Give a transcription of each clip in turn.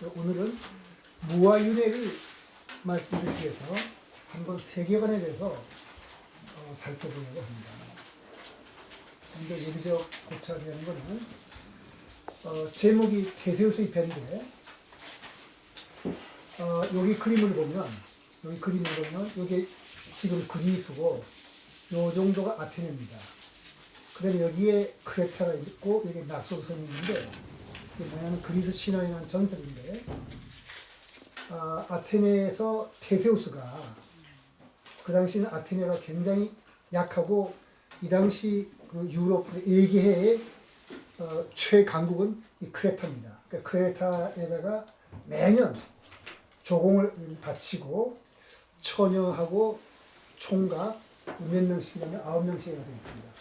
오늘은 무아윤회를 말씀드리기 위해서 한번 세계관에 대해서 살펴보려고 합니다. 먼저 여기저기 고쳐야 되는 것은 제목이 테세우스의 배인데 여기 그림을 보면 여기 지금 그리스고 요 정도가 아테네입니다. 그다음에 여기에 크레타가 있고 여기 낙소선이 있는데 이게 뭐냐면 그리스 신화에 대한 전설인데 아테네에서 테세우스가 그 당시는 아테네가 굉장히 약하고 이 당시 그 유럽 에게해의 최강국은 이 크레타입니다. 그러니까 크레타에다가 매년 조공을 바치고 처녀하고 총각 몇 명씩이냐면 9명씩이나 되어 있습니다.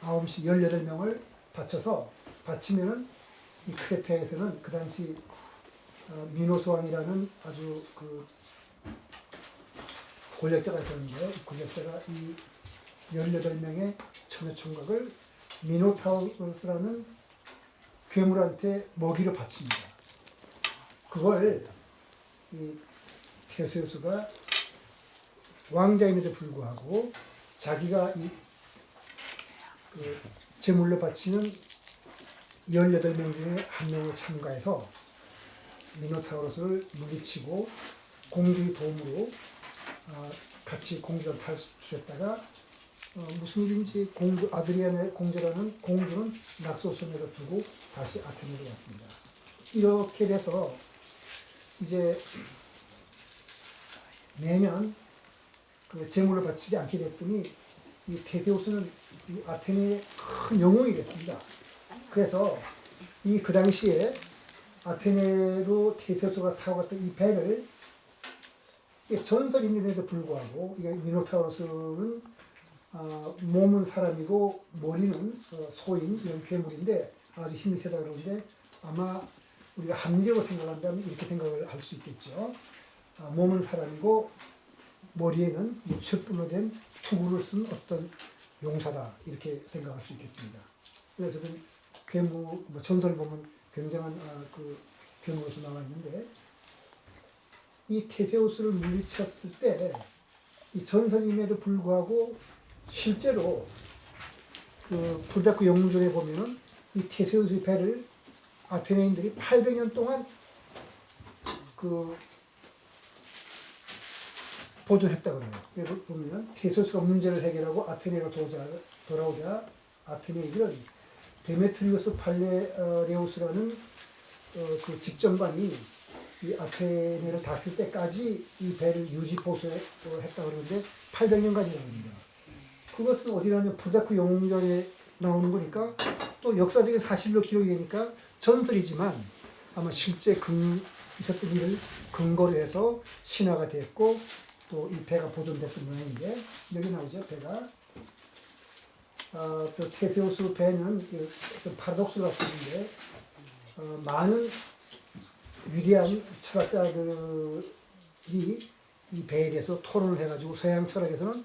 9씩 18명을 바치면은 이 크레타에서는 그 당시 미노스 왕이라는 아주 그 권력자가 있었는데 이 권력자가 이 18명의 처녀 총각을 미노타우로스라는 괴물한테 먹이로 바칩니다. 그걸 이 테세우스가 왕자임에도 불구하고 자기가 그 제물로 바치는 18명 중에 한 명을 참가해서 미노타우로스를 물리치고 공주의 도움으로 같이 공주를 탈출했다가 무슨 일인지 아드리아네 공주라는 공주는 낙소선에다 두고 다시 아테네로 왔습니다. 이렇게 돼서 이제 매년 그 제물을 바치지 않게 됐더니 이 테세우스는 이 아테네의 큰 영웅이 됐습니다. 그래서 그 당시에 아테네로 테세우스가 타고 갔던 이 배를 전설임에도 불구하고 이게 미노타우로스는 몸은 사람이고 머리는 소인 이런 괴물인데 아주 힘이 세다 그러는데 아마 우리가 합리적으로 생각한다면 이렇게 생각을 할 수 있겠죠. 몸은 사람이고 머리에는 쇳불로 된 투구를 쓴 어떤 용사다 이렇게 생각할 수 있겠습니다. 그래서 괴물 전설 보면 굉장한 그 괴물에서 나와 있는데 이 테세우스를 물리쳤을 때 이 전설임에도 불구하고 실제로 그 불다크 영웅전에 보면은 이 테세우스의 배를 아테네인들이 800년 동안 그 보존했다 그래요. 그래서 보면 테세우스가 문제를 해결하고 아테네로 돌아오자 아테네인들은 데메트리우스 팔레레우스라는 그 직전관이 이 아테네를 다스릴 때까지 이 배를 유지 보수했다 그러는데 800년간이라고 합니다. 그것은 어디라면 불다크 영웅전에 나오는 거니까 또 역사적인 사실로 기록이 되니까 전설이지만 아마 실제 있었던 일을 근거로 해서 신화가 됐고 또 이 배가 보존됐던 모양인데 여기 나오죠. 배가 또 테세우스 배는 좀 파라독스가 있는데 많은 위대한 철학자들이 이 배에 대해서 토론을 해가지고 서양 철학에서는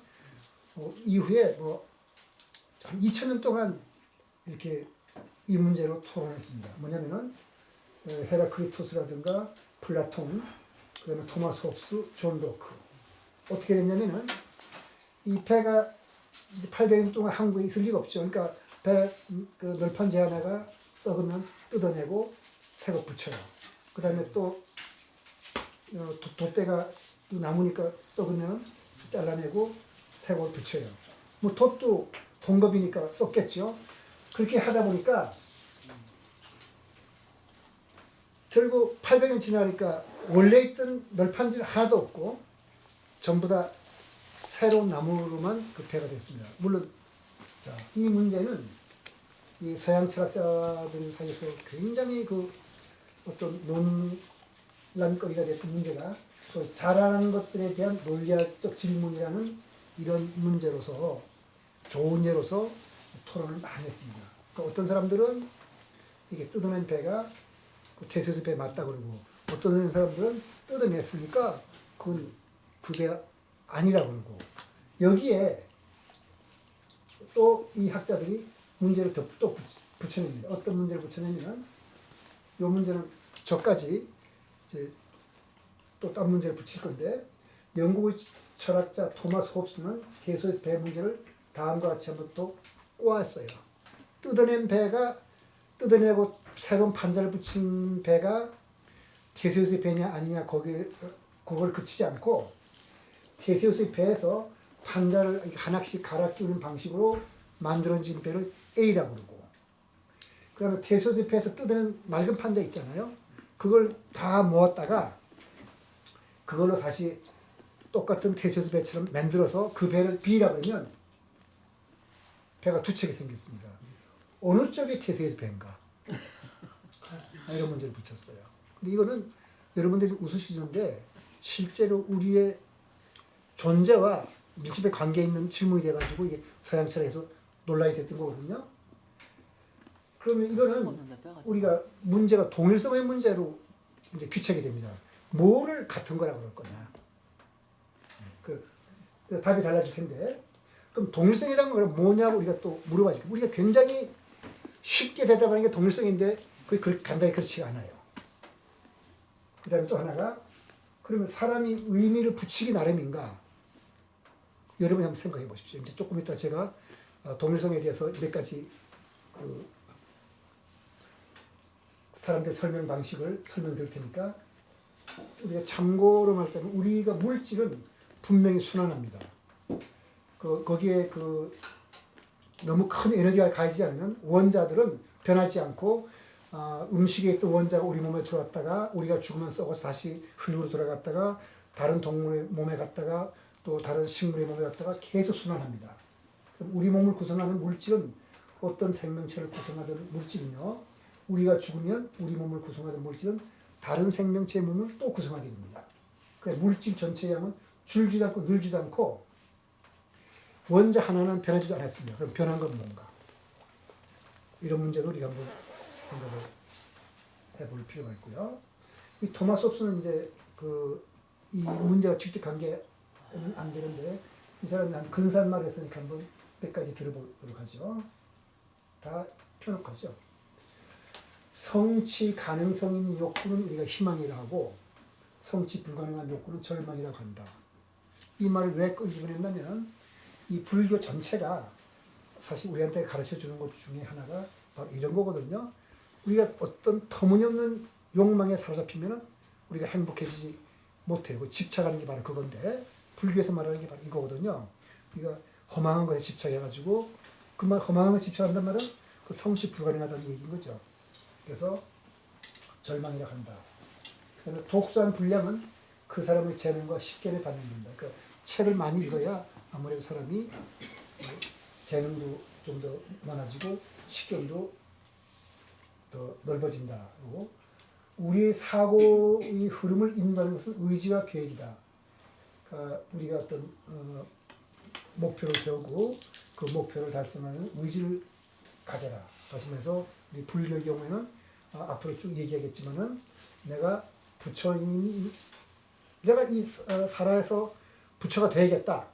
이후에 한 2000년 동안 이렇게 이 문제로 토론했습니다. 뭐냐면은 헤라클리토스라든가 플라톤, 그다음에 토마스 홉스, 존 로크 어떻게 됐냐면은 이 배가 800년 동안 한국에 있을 리가 없죠. 그러니까 배 그 널판지 하나가 썩으면 뜯어내고 새거 붙여요. 그 다음에 또 돛대가 나무니까 썩으면 잘라내고 새거 붙여요. 뭐 돛도 동겁이니까 썩겠죠. 그렇게 하다 보니까 결국 800년 지나니까 원래 있던 널판지는 하나도 없고 전부 다 새로운 나무로만 그 배가 됐습니다. 물론 이 문제는 이 서양 철학자들 사이에서 굉장히 그 어떤 논란거리가 됐던 문제가 또 자라는 것들에 대한 논리학적 질문이라는 이런 문제로서 좋은 예로서 토론을 많이 했습니다. 그러니까 어떤 사람들은 이게 뜯어낸 배가 테세우스 배 맞다 그러고 어떤 사람들은 뜯어냈으니까 그건 그 배가 아니라 그러고 여기에 또 이 학자들이 문제를 또 붙여냅니다. 어떤 문제를 붙여내냐면 이 문제는 저까지 이제 또 딴 문제를 붙일 건데 영국의 철학자 토마스 홉스는 태소에서 배 문제를 다음과 같이 한번 또 꼬았어요. 뜯어낸 배가 뜯어내고 새로운 판자를 붙인 배가 태소에서의 배냐 아니냐 그걸 그치지 않고 태세우스의 배에서 판자를 하나씩 갈아 끼우는 방식으로 만들어진 배를 A라고 그러고, 그 다음에 태세우스의 배에서 뜯어낸 맑은 판자 있잖아요. 그걸 다 모았다가 그걸로 다시 똑같은 태세우스 배처럼 만들어서 그 배를 B라고 그러면 배가 두 척이 생겼습니다. 어느 쪽이 태세우스 배인가? 이런 문제를 붙였어요. 근데 이거는 여러분들이 웃으시는데 실제로 우리의 존재와 밀접하게 관계 있는 질문이 돼가지고 이게 서양 철학에서 논란이 됐던 거거든요. 그러면 이거는 우리가 문제가 동일성의 문제로 이제 귀착이 됩니다. 뭐를 같은 거라고 그럴 거냐. 그 답이 달라질 텐데, 그럼 동일성이라는 건 뭐냐고 우리가 또 물어봐야죠. 우리가 굉장히 쉽게 대답하는 게 동일성인데 그게 그렇게 간단히 그렇지가 않아요. 그 다음에 또 하나가, 그러면 사람이 의미를 붙이기 나름인가? 여러분이 한번 생각해 보십시오. 이제 조금 이따 제가 동일성에 대해서 몇 가지 그 사람들 설명 방식을 설명드릴 테니까 우리가 참고로 말하자면 우리가 물질은 분명히 순환합니다. 거기에 너무 큰 에너지가 가해지지 않으면 원자들은 변하지 않고 음식에 있던 원자가 우리 몸에 들어왔다가 우리가 죽으면 썩어서 다시 흙으로 돌아갔다가 다른 동물의 몸에 갔다가 또 다른 식물의 몸에 갔다가 계속 순환합니다. 우리 몸을 구성하는 물질은 어떤 생명체를 구성하는 물질이며 우리가 죽으면 우리 몸을 구성하는 물질은 다른 생명체의 몸을 또 구성하게 됩니다. 그래서 물질 전체의 양은 줄지도 않고 늘지도 않고 원자 하나는 변하지도 않았습니다. 그럼 변한 건 뭔가? 이런 문제도 우리가 한번 생각을 해볼 필요가 있고요. 이 토마스 홉스는 이제 이 문제와 직접 관계는 안 되는데 이 사람이 한 근사한 했으니까 한번 몇 가지 들어보도록 하죠. 다 펴놓고죠. 성취 가능성인 욕구는 우리가 희망이라고 하고 성취 불가능한 욕구는 절망이라고 한다. 이 말을 왜 꺼내냐면 이 불교 전체가 사실 우리한테 가르쳐 주는 것 중에 하나가 바로 이런 거거든요. 우리가 어떤 터무니없는 욕망에 사로잡히면 우리가 행복해지지 못해요. 집착하는 게 바로 그건데 불교에서 말하는 게 바로 이거거든요. 우리가 허망한 것에 집착해가지고 그 말 허망한 것에 집착한단 말은 그 성취 불가능하다는 얘기인 거죠. 그래서 절망이라고 한다. 그래서 독서한 분량은 그 사람의 재능과 식견에 반영된다. 그러니까 책을 많이 읽어야 아무래도 사람이 재능도 좀 더 많아지고 식견도 더 넓어진다. 그리고 우리의 사고의 흐름을 인도하는 것은 의지와 계획이다. 그러니까 우리가 어떤 목표를 세우고 그 목표를 달성하는 의지를 가져라. 다시 말해서 우리 불교의 경우에는 앞으로 쭉 얘기하겠지만은 내가 내가 이 살아서 부처가 되야겠다.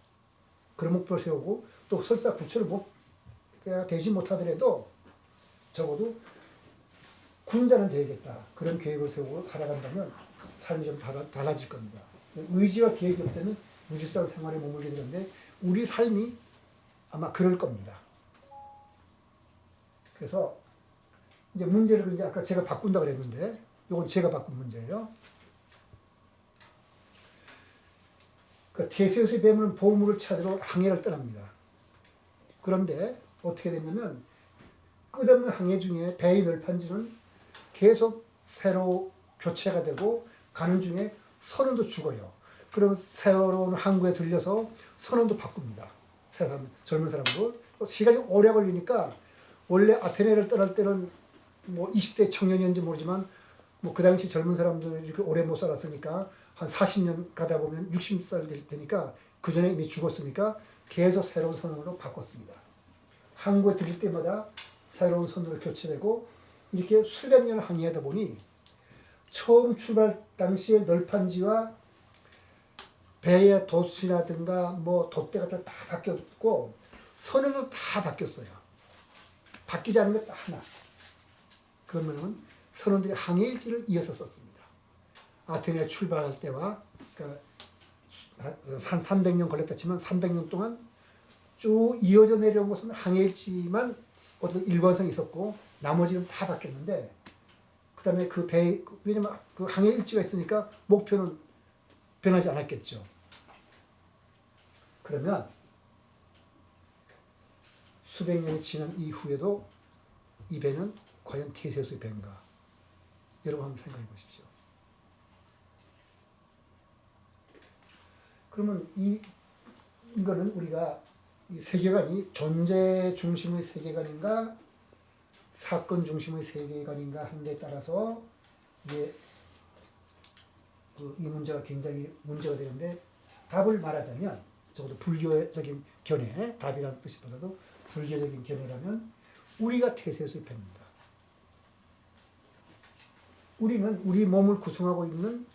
그런 목표를 세우고 또 설사 부처를 되지 못하더라도 적어도 군자는 되야겠다. 그런 계획을 세우고 살아간다면 삶이 좀 달라질 겁니다. 의지와 계획이 없다면 무질서한 생활에 머물게 되는데 우리 삶이 아마 그럴 겁니다. 그래서 이제 문제를 이제 아까 제가 바꾼다 그랬는데 이건 제가 바꾼 문제예요. 그 태세우스의 뱀은 보물을 찾으러 항해를 떠납니다. 그런데 어떻게 됐냐면 끝없는 항해 중에 배의 널판지는 계속 새로 교체가 되고 가는 중에 선원도 죽어요. 그러면 새로운 항구에 들려서 선원도 바꿉니다. 젊은 사람으로. 시간이 오래 걸리니까 원래 아테네를 떠날 때는 뭐 20대 청년이었는지 모르지만 뭐 그 당시 젊은 사람들이 이렇게 오래 못 살았으니까 한 40년 가다 보면 60살 될 테니까 그 전에 이미 죽었으니까 계속 새로운 선원으로 바꿨습니다. 항구에 들릴 때마다 새로운 선원으로 교체되고 이렇게 수백 년을 항해하다 보니 처음 출발 당시의 널판지와 배의 돛이라든가 뭐 돛대 같은 거 다 바뀌었고 선원도 다 바뀌었어요. 바뀌지 않은 게 딱 하나. 그러면은 선원들이 항해일지를 이어서 썼습니다. 아테네 출발할 때와 그러니까 한 300년 걸렸다 치면 300년 동안 쭉 이어져 내려온 것은 항해일지만 어떤 일관성이 있었고 나머지는 다 바뀌었는데 그 다음에 그 배, 왜냐면 그 항해일지가 있으니까 목표는 변하지 않았겠죠. 그러면 수백 년이 지난 이후에도 이 배는 과연 테세우스의 배인가? 여러분 한번 생각해 보십시오. 그러면 이거는 우리가 이 세계관이 존재 중심의 세계관인가 사건 중심의 세계관인가 하는 데 따라서 이제 이 문제가 굉장히 문제가 되는데 답을 말하자면 적어도 불교적인 견해, 답이라는 뜻보다도 불교적인 견해라면 우리가 태세에서의 배입니다. 우리는 우리 몸을 구성하고 있는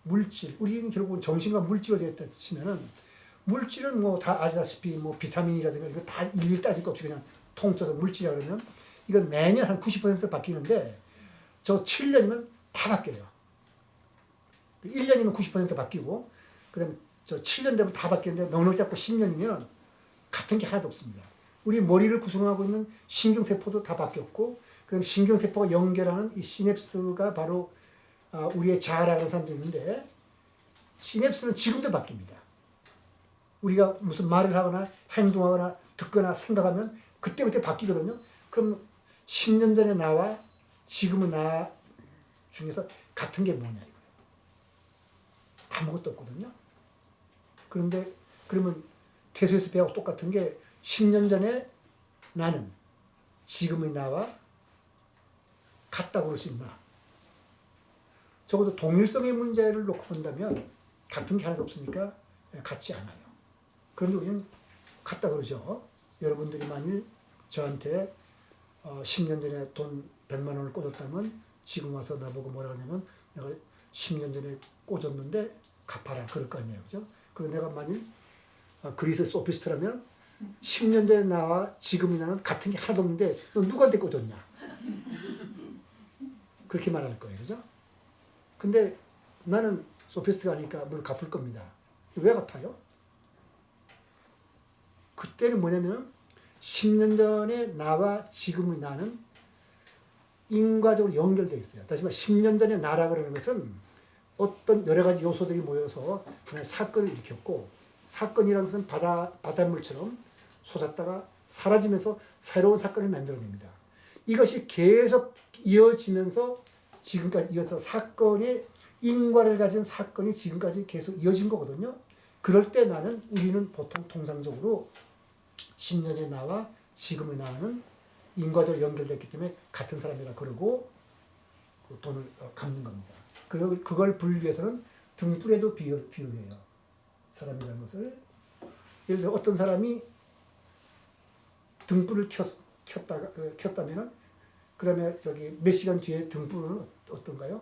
물질, 우리는 결국은 정신과 물질로 되었다 치면은 물질은 뭐 다 아시다시피 뭐 비타민이라든가 이거 다 일일이 따질 것 없이 그냥 통째서 물질이라 그러면 이건 매년 한 90% 바뀌는데 저 7년이면 다 바뀌어요. 1년이면 90% 바뀌고 그다음 저 7년 되면 다 바뀌는데 넉넉 잡고 10년이면 같은 게 하나도 없습니다. 우리 머리를 구성하고 있는 신경세포도 다 바뀌었고 그럼 신경세포가 연결하는 이 시냅스가 바로 우리의 자아라는 사람도 있는데 시냅스는 지금도 바뀝니다. 우리가 무슨 말을 하거나 행동하거나 듣거나 생각하면 그때그때 바뀌거든요. 그럼 10년 전의 나와 지금의 나 중에서 같은 게 뭐냐 이거예요. 아무것도 없거든요. 그런데 그러면 태수에서 배하고 똑같은 게 10년 전에 나는 지금의 나와 같다고 그럴 수 있나? 적어도 동일성의 문제를 놓고 본다면 같은 게 하나도 없으니까 같지 않아요. 그런데 우리는 같다 그러죠. 여러분들이 만일 저한테 10년 전에 돈 100만 원을 꽂았다면 지금 와서 나보고 뭐라 하냐면 내가 10년 전에 꽂았는데 갚아라 그럴 거 아니에요. 그죠? 그리고 내가 만일 그리스 소피스트라면 10년 전에 나와 지금이 나는 같은 게 하나도 없는데 너 누구한테 꽂았냐? 그렇게 말할 거예요. 그죠? 근데 나는 소피스트가 아니니까 물론 갚을 겁니다. 왜 갚아요? 그때는 뭐냐면 10년 전에 나와 지금의 나는 인과적으로 연결되어 있어요. 다시 말해 10년 전에 나라 그러는 것은 어떤 여러 가지 요소들이 모여서 하나의 사건을 일으켰고 사건이라는 것은 바닷물처럼 솟았다가 사라지면서 새로운 사건을 만들어냅니다. 이것이 계속 이어지면서 지금까지 이어서 사건의 인과를 가진 사건이 지금까지 계속 이어진 거거든요. 그럴 때 우리는 보통 통상적으로 10년의 나와 지금의 나는 인과적으로 연결됐기 때문에 같은 사람이라 그러고 돈을 갚는 겁니다. 그걸 불교에서는 등불에도 비유해요. 사람이라는 것을. 예를 들어 어떤 사람이 등불을 켰다면은 그 다음에 몇 시간 뒤에 등불은 어떤가요?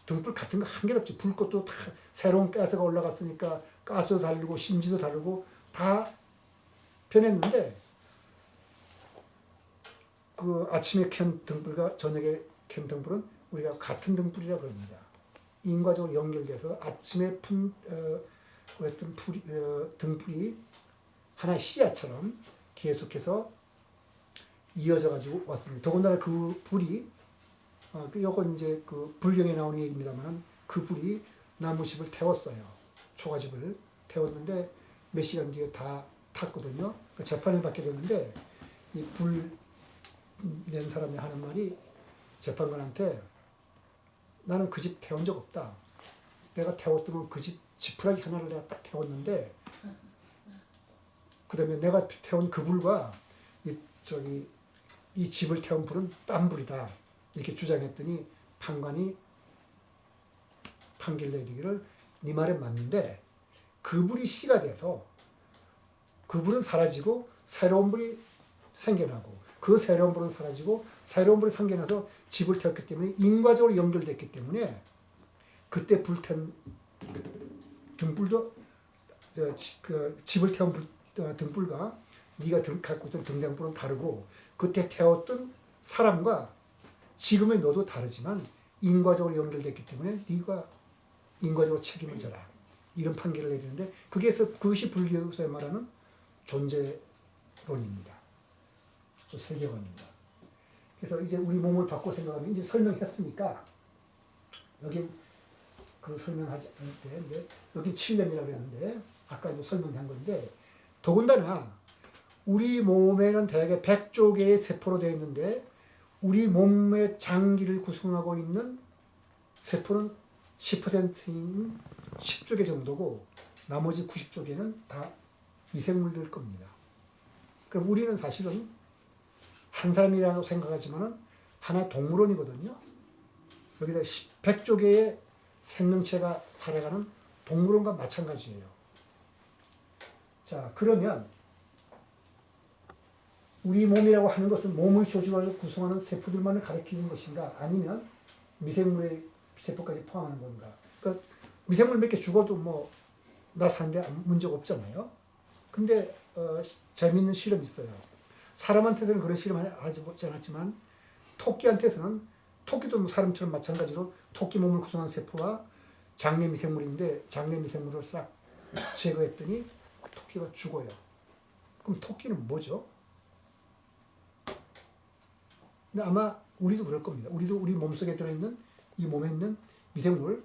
등불 같은 거 한 개도 없지. 불꽃도 다 새로운 가스가 올라갔으니까 가스도 다르고 심지도 다르고 다 변했는데 그 아침에 켠 등불과 저녁에 켠 등불은 우리가 같은 등불이라고 합니다. 인과적으로 연결돼서 아침에 어떤 등불이 하나의 씨앗처럼 계속해서 이어져 가지고 왔습니다. 더군다나 그 불이 이건 이제 그 불경에 나오는 얘기입니다만 그 불이 나무집을 태웠어요. 초가집을 태웠는데 몇 시간 뒤에 다 탔거든요. 그 재판을 받게 됐는데 이 불 낸 사람이 하는 말이 재판관한테 나는 그 집 태운 적 없다. 내가 태웠더니 그 집 지푸라기 하나를 내가 딱 태웠는데 그 다음에 내가 태운 그 불과 이 집을 태운 불은 딴 불이다. 이렇게 주장했더니 판관이 판결 내리기를 네 말에 맞는데 그 불이 씨가 돼서 그 불은 사라지고 새로운 불이 생겨나고 그 새로운 불은 사라지고 새로운 불이 생겨나서 집을 태웠기 때문에 인과적으로 연결됐기 때문에 그때 불탄 등불도 집을 태운 등불과 네가 갖고 있던 등장불은 다르고 그때 태웠던 사람과 지금의 너도 다르지만 인과적으로 연결됐기 때문에 네가 인과적으로 책임을 져라. 이런 판결을 내리는데 그것이 불교에서 말하는 존재론입니다. 또 세계관입니다. 그래서 이제 우리 몸을 바꿔 생각하면 이제 설명했으니까 여기 그 설명하지 않는데 여기 7년이라고 했는데 아까 이제 설명한 건데 더군다나 우리 몸에는 대개 100조 개의 세포로 되어 있는데 우리 몸의 장기를 구성하고 있는 세포는 10%인 10조 개 정도고 나머지 90조 개는 다 미생물일 겁니다. 그럼 우리는 사실은 한 사람이라고 생각하지만 하나의 동물원이거든요. 여기다 100조 개의 생명체가 살아가는 동물원과 마찬가지예요. 자, 그러면 우리 몸이라고 하는 것은 몸의 조직을 구성하는 세포들만을 가리키는 것인가? 아니면 미생물의 세포까지 포함하는 건가? 그러니까 미생물 몇 개 죽어도 뭐 나 사는데 문제가 없잖아요. 근데 재미있는 실험이 있어요. 사람한테서는 그런 실험을 하지 않았지만 토끼한테서는 토끼도 사람처럼 마찬가지로 토끼 몸을 구성한 세포와 장내 미생물인데 장내 미생물을 싹 제거했더니 토끼가 죽어요. 그럼 토끼는 뭐죠? 근데 아마 우리도 그럴 겁니다. 우리도 우리 몸속에 들어있는 이 몸에 있는 미생물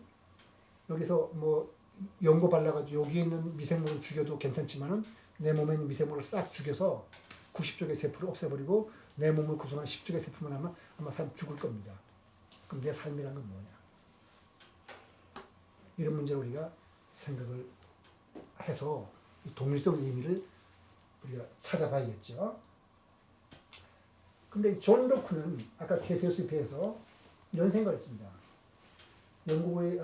여기서 뭐 연고 발라가지고 여기에 있는 미생물을 죽여도 괜찮지만은 내 몸에 있는 미생물을 싹 죽여서 90쪽의 세포를 없애버리고 내 몸을 구성한 10쪽의 세포만 하면 아마 사람 죽을 겁니다. 그럼 내 삶이란 건 뭐냐? 이런 문제를 우리가 생각을 해서 동일성 의미를 우리가 찾아봐야겠죠. 근데 존 로크는 아까 테세우스에 비해서 이런 생각을 했습니다. 영국의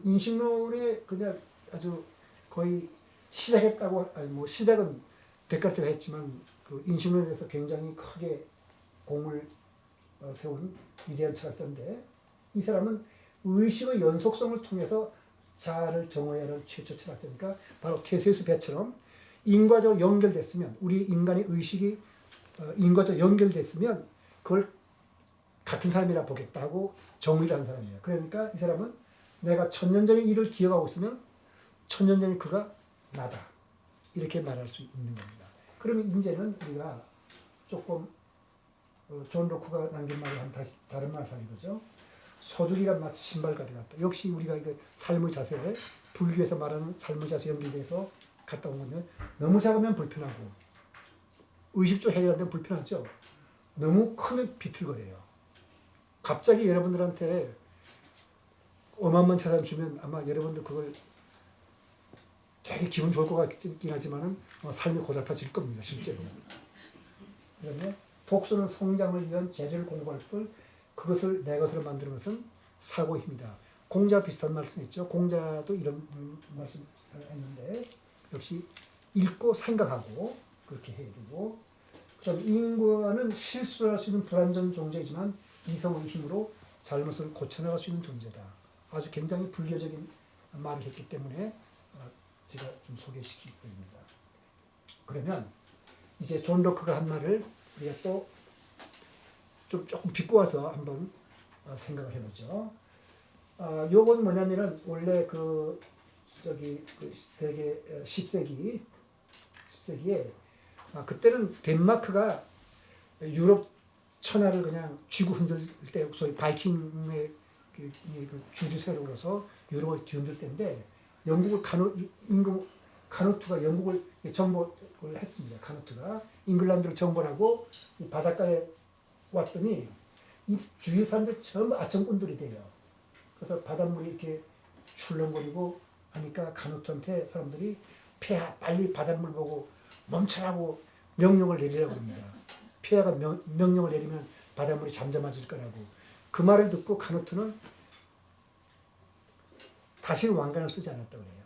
인식론에 그냥 아주 거의 시작했다고, 아니 뭐 시작은 데카르트가 했지만 그 인식론에 대해서 굉장히 크게 공을 세운 위대한 철학자인데 이 사람은 의식의 연속성을 통해서 자아를 정의해야 하는 최초 철학자니까 바로 테세우스 배처럼 인과적으로 연결됐으면 우리 인간의 의식이 인과적으로 연결됐으면 그걸 같은 사람이라 보겠다고 정의를 한 사람이에요. 그러니까 이 사람은 내가 1000년 전의 일을 기억하고 있으면 1000년 전의 그가 나다. 이렇게 말할 수 있는 겁니다. 그러면 이제는 우리가 조금 존 로크가 남긴 말을 한 다시 다른 말을 이거죠. 소득이가 마치 신발가게 같다. 역시 우리가 이거 삶의 자세, 불교에서 말하는 삶의 자세 연결돼서 갔다 온 건데 너무 작으면 불편하고 의식적 해결하는데 불편하죠. 너무 크면 비틀거려요. 갑자기 여러분들한테 어마어마한 재산 주면 아마 여러분들 그걸 되게 기분 좋을 것 같긴 하지만은 삶이 고달파질 겁니다, 실제로. 그다음에 독서는 성장을 위한 재료를 공부할 뿐 그것을 내 것으로 만드는 것은 사고의 힘이다. 공자 비슷한 말씀했죠. 공자도 이런 말씀 했는데 역시 읽고 생각하고 그렇게 해야 되고 인과는 실수할 수 있는 불완전 존재이지만 이성의 힘으로 잘못을 고쳐나갈 수 있는 존재다. 아주 굉장히 불교적인 말을 했기 때문에 제가 좀 소개시킬 겁니다. 그러면 이제 존 로크가 한 말을 우리가 또 좀 조금 비꼬아서 한번 생각을 해보죠. 요건 뭐냐면은 원래 되게 10세기에 그때는 덴마크가 유럽 천하를 그냥 쥐고 흔들 때 소위 바이킹의 주주 세력으로서 유럽을 뒤흔들 때인데 영국을 카누트가 영국을 정복을 했습니다. 카누트가 잉글랜드를 정복하고 이 바닷가에 왔더니 이 주위 사람들 전부 아청꾼들이 돼요. 그래서 바닷물이 이렇게 출렁거리고 하니까 카누트한테 사람들이 폐하 빨리 바닷물 보고 멈춰라고 명령을 내리라고 합니다. 폐하가 명령을 내리면 바닷물이 잠잠해질 거라고. 그 말을 듣고 카누트는 다시는 왕관을 쓰지 않았다고 해요.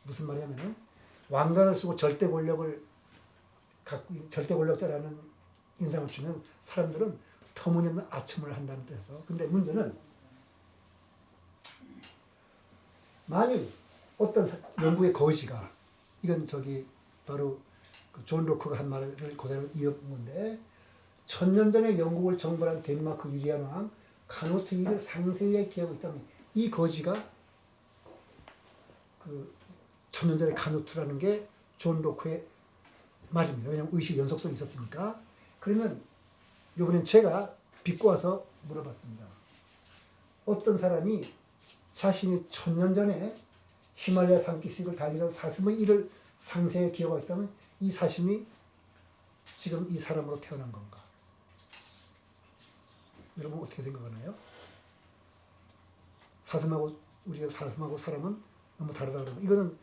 무슨 말이냐면은 왕관을 쓰고 절대 권력자라는 인상을 주면 사람들은 터무니없는 아첨을 한다는 뜻에서. 근데 문제는 만일 어떤 영국의 거지가 이건 바로 존 로크가 한 말을 그대로 이어본 건데 1000년 전에 영국을 정벌한 덴마크 위대한 왕 가노트기를 상세히 기억하고 있다면 이 거지가 그 천년전의 가노트라는 게 존 로크의 말입니다. 왜냐하면 의식 연속성이 있었으니까. 그러면 이번엔 제가 비꼬아서 물어봤습니다. 어떤 사람이 자신이 천년 전에 히말라야 산기슭을 달리던 사슴의 일을 상세히 기억하고 있다면 이 사슴이 지금 이 사람으로 태어난 건가? 여러분 어떻게 생각하나요? 사슴하고 우리가 사슴하고 사람은 너무 다르다 그러면 이거는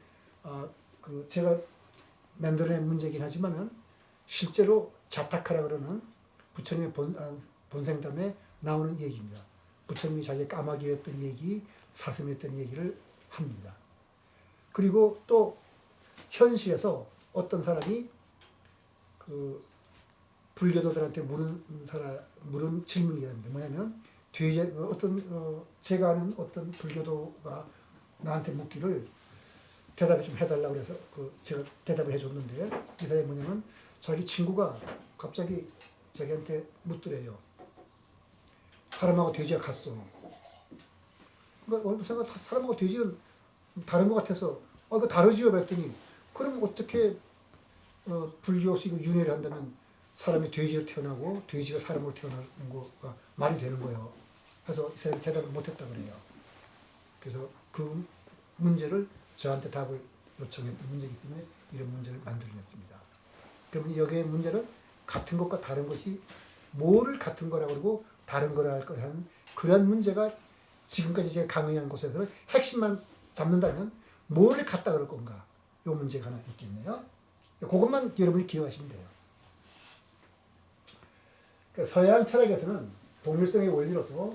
제가 만들어낸 문제이긴 하지만은 실제로 자타카라 그러는 부처님의 본생담에 나오는 얘기입니다. 부처님이 자기 까마귀였던 얘기, 사슴이었던 얘기를 합니다. 그리고 또 현실에서 어떤 사람이 그 불교도들한테 물은 질문이 있습니다. 뭐냐면 제가 아는 어떤 불교도가 나한테 묻기를 대답을 좀 해달라고 그래서 제가 대답을 해줬는데 이 사람이 뭐냐면 자기 친구가 갑자기 자기한테 묻더래요. 사람하고 돼지가 같소. 그러니까 어느 생각 사람하고 돼지는 다른 것 같아서 이거 다르지요 그랬더니 그럼 어떻게 불교식 윤회를 한다면 사람이 돼지로 태어나고 돼지가 사람으로 태어나는 거가 말이 되는 거예요. 그래서 이 사람이 대답을 못했다 그래요. 그래서 그 문제를 저한테 답을 요청했던 문제이기 때문에 이런 문제를 만들어냈습니다. 그러면 여기의 문제는 같은 것과 다른 것이 뭐를 같은 거라고 그러고 다른 거라 할 거라 하는 그런 문제가 지금까지 제가 강의한 곳에서는 핵심만 잡는다면 뭐를 같다 그럴 건가 이 문제가 하나 있겠네요. 그것만 여러분이 기억하시면 돼요. 그러니까 서양 철학에서는 동일성의 원리로서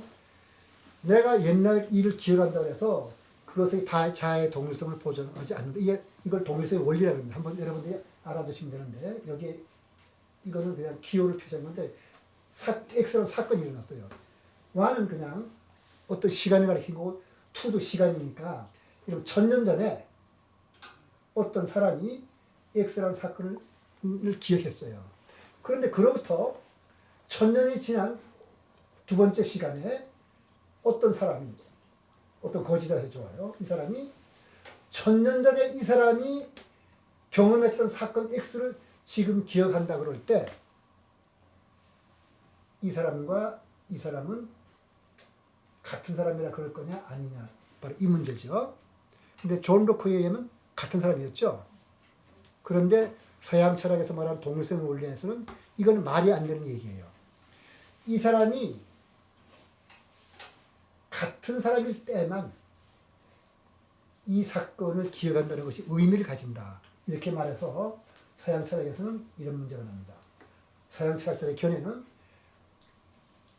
내가 옛날 일을 기억한다고 해서 그것의 자아의 동일성을 보존하지 않는다. 이걸 동일성의 원리라고 합니다. 한번 여러분들이 알아두시면 되는데 여기 이거는 그냥 기호를 표시한 건데 X라는 사건이 일어났어요. Y는 그냥 어떤 시간을 가리킨 거고 2도 시간이니까 이런 1000년 전에 어떤 사람이 X라는 사건을 기억했어요. 그런데 그로부터 1000년이 지난 두 번째 시간에 어떤 사람이 어떤 거지다 해서 좋아요. 이 사람이 1000년 전에 이 사람이 경험했던 사건 X를 지금 기억한다 그럴 때 이 사람과 이 사람은 같은 사람이라 그럴 거냐 아니냐 바로 이 문제죠. 근데 존 로크에 의하면 같은 사람이었죠. 그런데 서양 철학에서 말하는 동일성 원리에서는 이건 말이 안 되는 얘기예요. 이 사람이 같은 사람일 때만 이 사건을 기억한다는 것이 의미를 가진다. 이렇게 말해서 서양 철학에서는 이런 문제가 납니다. 서양 철학자의 견해는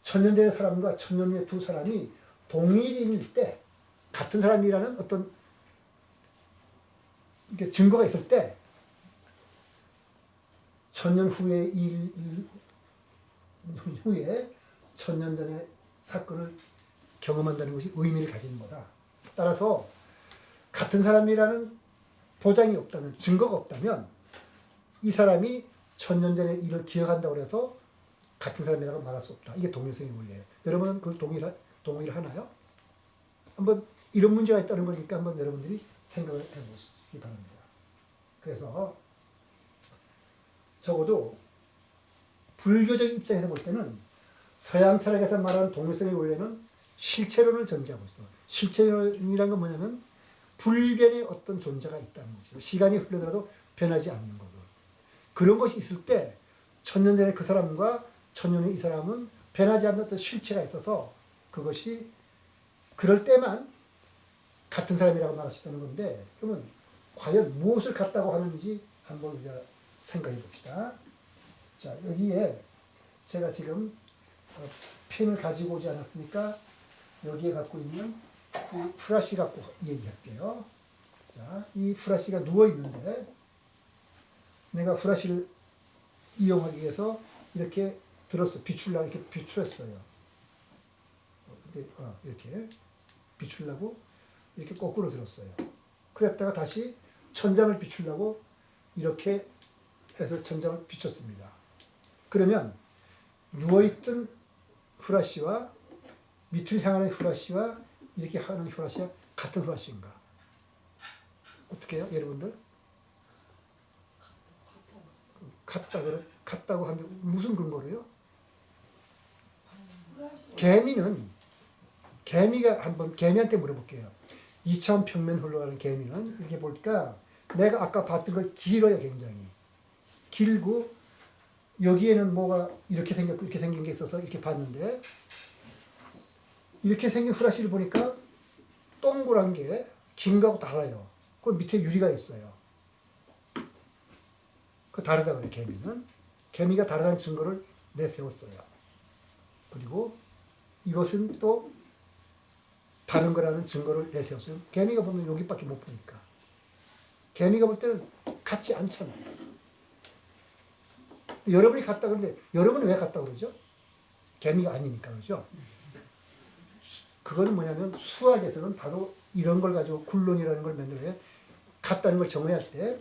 1000년 전의 사람과 1000년 후의 두 사람이 동일인일 때 같은 사람이라는 어떤 증거가 있을 때 1000년 후의 후에 1000년 전의 사건을 경험한다는 것이 의미를 가지는 거다. 따라서 같은 사람이라는 보장이 없다면, 증거가 없다면 이 사람이 1000년 전의 일을 기억한다고 해서 같은 사람이라고 말할 수 없다. 이게 동일성의 원리예요. 여러분은 그걸 동의를 하나요? 한번 이런 문제가 있다는 거니까 한번 여러분들이 생각을 해보시기 바랍니다. 그래서 적어도 불교적 입장에서 볼 때는 서양 철학에서 말하는 동일성의 원리는 실체론을 전제하고 있어. 실체론이란 건 뭐냐면 불변의 어떤 존재가 있다는 거죠. 시간이 흘러들어도 변하지 않는 거고. 그런 것이 있을 때 1000년 전에 그 사람과 1000년 후에 이 사람은 변하지 않는 어떤 실체가 있어서 그것이 그럴 때만 같은 사람이라고 말할 수 있다는 건데 그러면 과연 무엇을 같다고 하는지 한번 우리가 생각해 봅시다. 자, 여기에 제가 지금 펜을 가지고 오지 않았으니까 여기에 갖고 있는 이 프라시 갖고 얘기할게요. 자, 이 프라시가 누워 있는데 내가 프라시를 이용하기 위해서 이렇게 들었어. 비추려고 이렇게 비추었어요. 이렇게 비추려고 이렇게 거꾸로 들었어요. 그랬다가 다시 천장을 비추려고 이렇게 해서 천장을 비췄습니다. 그러면 누워있던 프라시와 밑을 향하는 후라시와 이렇게 하는 후라시가 같은 후라시인가? 어떻게 해요, 여러분들? 같다고 하면 무슨 근거로요? 개미한테 물어볼게요. 2차원 평면 흘러가는 개미는 이렇게 보니까 내가 아까 봤던 걸 길어요, 굉장히. 길고 여기에는 뭐가 이렇게 생겼고 이렇게 생긴 게 있어서 이렇게 봤는데 이렇게 생긴 후라시를 보니까 동그란 게 긴 거하고 달라요. 그 밑에 유리가 있어요. 그 다르다 그래, 개미는. 개미가 다르다는 증거를 내세웠어요. 그리고 이것은 또 다른 거라는 증거를 내세웠어요. 개미가 보면 여기밖에 못 보니까. 개미가 볼 때는 같지 않잖아요. 여러분이 같다 그러는데 여러분은 왜 같다 그러죠? 개미가 아니니까 그러죠. 그거는 뭐냐면 수학에서는 바로 이런 걸 가지고 굴론이라는 걸 만들어요. 같다는 걸 정의할 때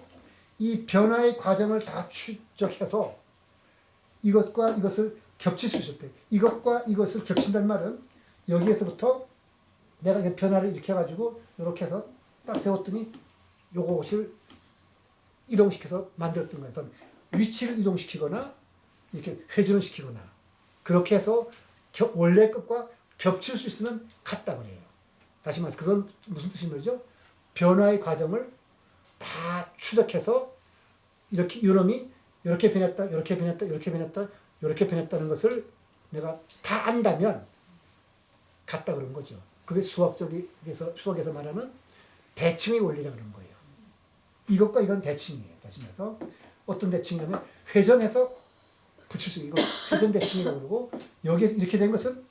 이 변화의 과정을 다 추적해서 이것과 이것을 겹칠 수 있을 때 이것과 이것을 겹친다는 말은 여기에서부터 내가 이 변화를 이렇게 해가지고 이렇게 해서 딱 세웠더니 요것을 이동시켜서 만들었던 거예요. 어떤 위치를 이동시키거나 이렇게 회전을 시키거나 그렇게 해서 원래 것과 겹칠 수 있으면 같다 그래요. 다시 말해서 그건 무슨 뜻인 거죠? 변화의 과정을 다 추적해서 이렇게 이놈이 이렇게 변했다, 이렇게 변했다, 이렇게 변했다, 이렇게 변했다는 것을 내가 다 안다면 같다 그런 거죠. 그게 수학에서 말하는 대칭의 원리라고 그런 거예요. 이것과 이건 대칭이에요. 다시 말해서 어떤 대칭이냐면 회전해서 붙일 수 있는 이거 회전 대칭이라고 그러고 여기에서 이렇게 된 것은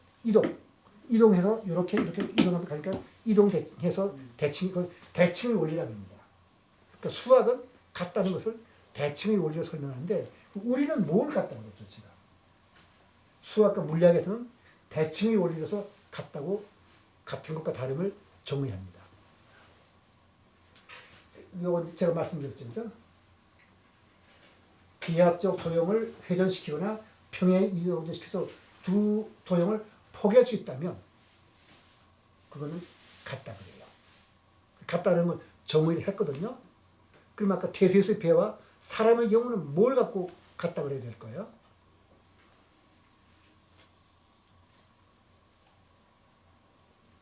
이동해서 이렇게 이동하면 가니까 이동해서 대칭의 원리라고 합니다. 그러니까 수학은 같다는 것을 대칭의 원리로 설명하는데 우리는 뭘 같다고 그러죠, 지금? 수학과 물리학에서는 대칭의 원리로서 같다고 같은 것과 다름을 정의합니다. 이건 제가 말씀드렸죠. 비하학적 도형을 회전시키거나 평행 이동시켜서 두 도형을 포기할 수 있다면 그거는 같다 그래요. 같다는 건 정의를 했거든요. 그럼 아까 태세수의 배와 사람의 경우는 뭘 갖고 같다 그래야 될 거예요?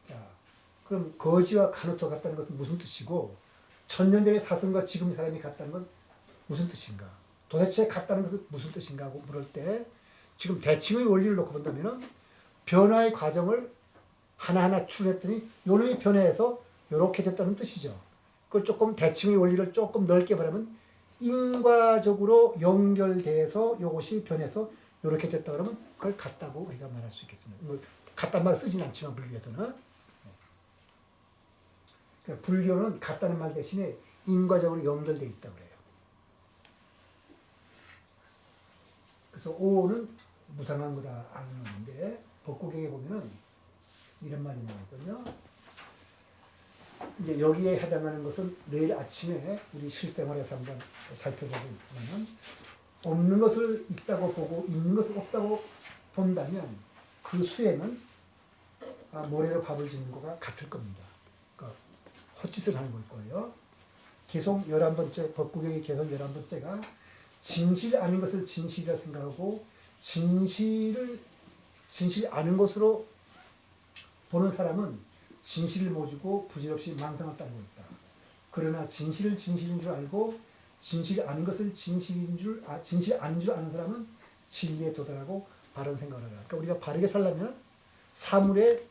자, 그럼 거지와 카누토가 같다는 것은 무슨 뜻이고 천년 전의 사슴과 지금의 사람이 같다는 건 무슨 뜻인가? 도대체 같다는 것은 무슨 뜻인가 하고 물을 때 지금 대칭의 원리를 놓고 본다면 변화의 과정을 하나하나 추론했더니 요놈이 변해서 이렇게 됐다는 뜻이죠. 그걸 조금 대칭의 원리를 조금 넓게 말하면 인과적으로 연결돼서 이것이 변해서 이렇게 됐다 그러면 그걸 같다고 우리가 말할 수 있겠습니다. 뭐 같단 말 쓰진 않지만 불교에서는 그러니까 불교는 같다는 말 대신에 인과적으로 연결돼 있다고 그래요. 그래서 오는 무상한 거다 하는 건데 법국경에 보면은 이런 말이 나왔거든요. 이제 여기에 해당하는 것은 내일 아침에 우리 실생활에서 한번 살펴보고 있지만 없는 것을 있다고 보고 있는 것을 없다고 본다면 그 수행은 모래로 밥을 짓는 것과 같을 겁니다. 그러니까 헛짓을 하는 걸 거예요. 계속 11번째 법국경의 계속 11번째가 진실 아닌 것을 진실이라 생각하고 진실 아는 것으로 보는 사람은 진실을 모르고 부질없이 망상을 따르고 있다. 그러나 진실을 진실인 줄 알고 진실 아는 것을 진실 아는 줄 아는 사람은 진리에 도달하고 바른 생각을 한다. 그러니까 우리가 바르게 살려면 사물의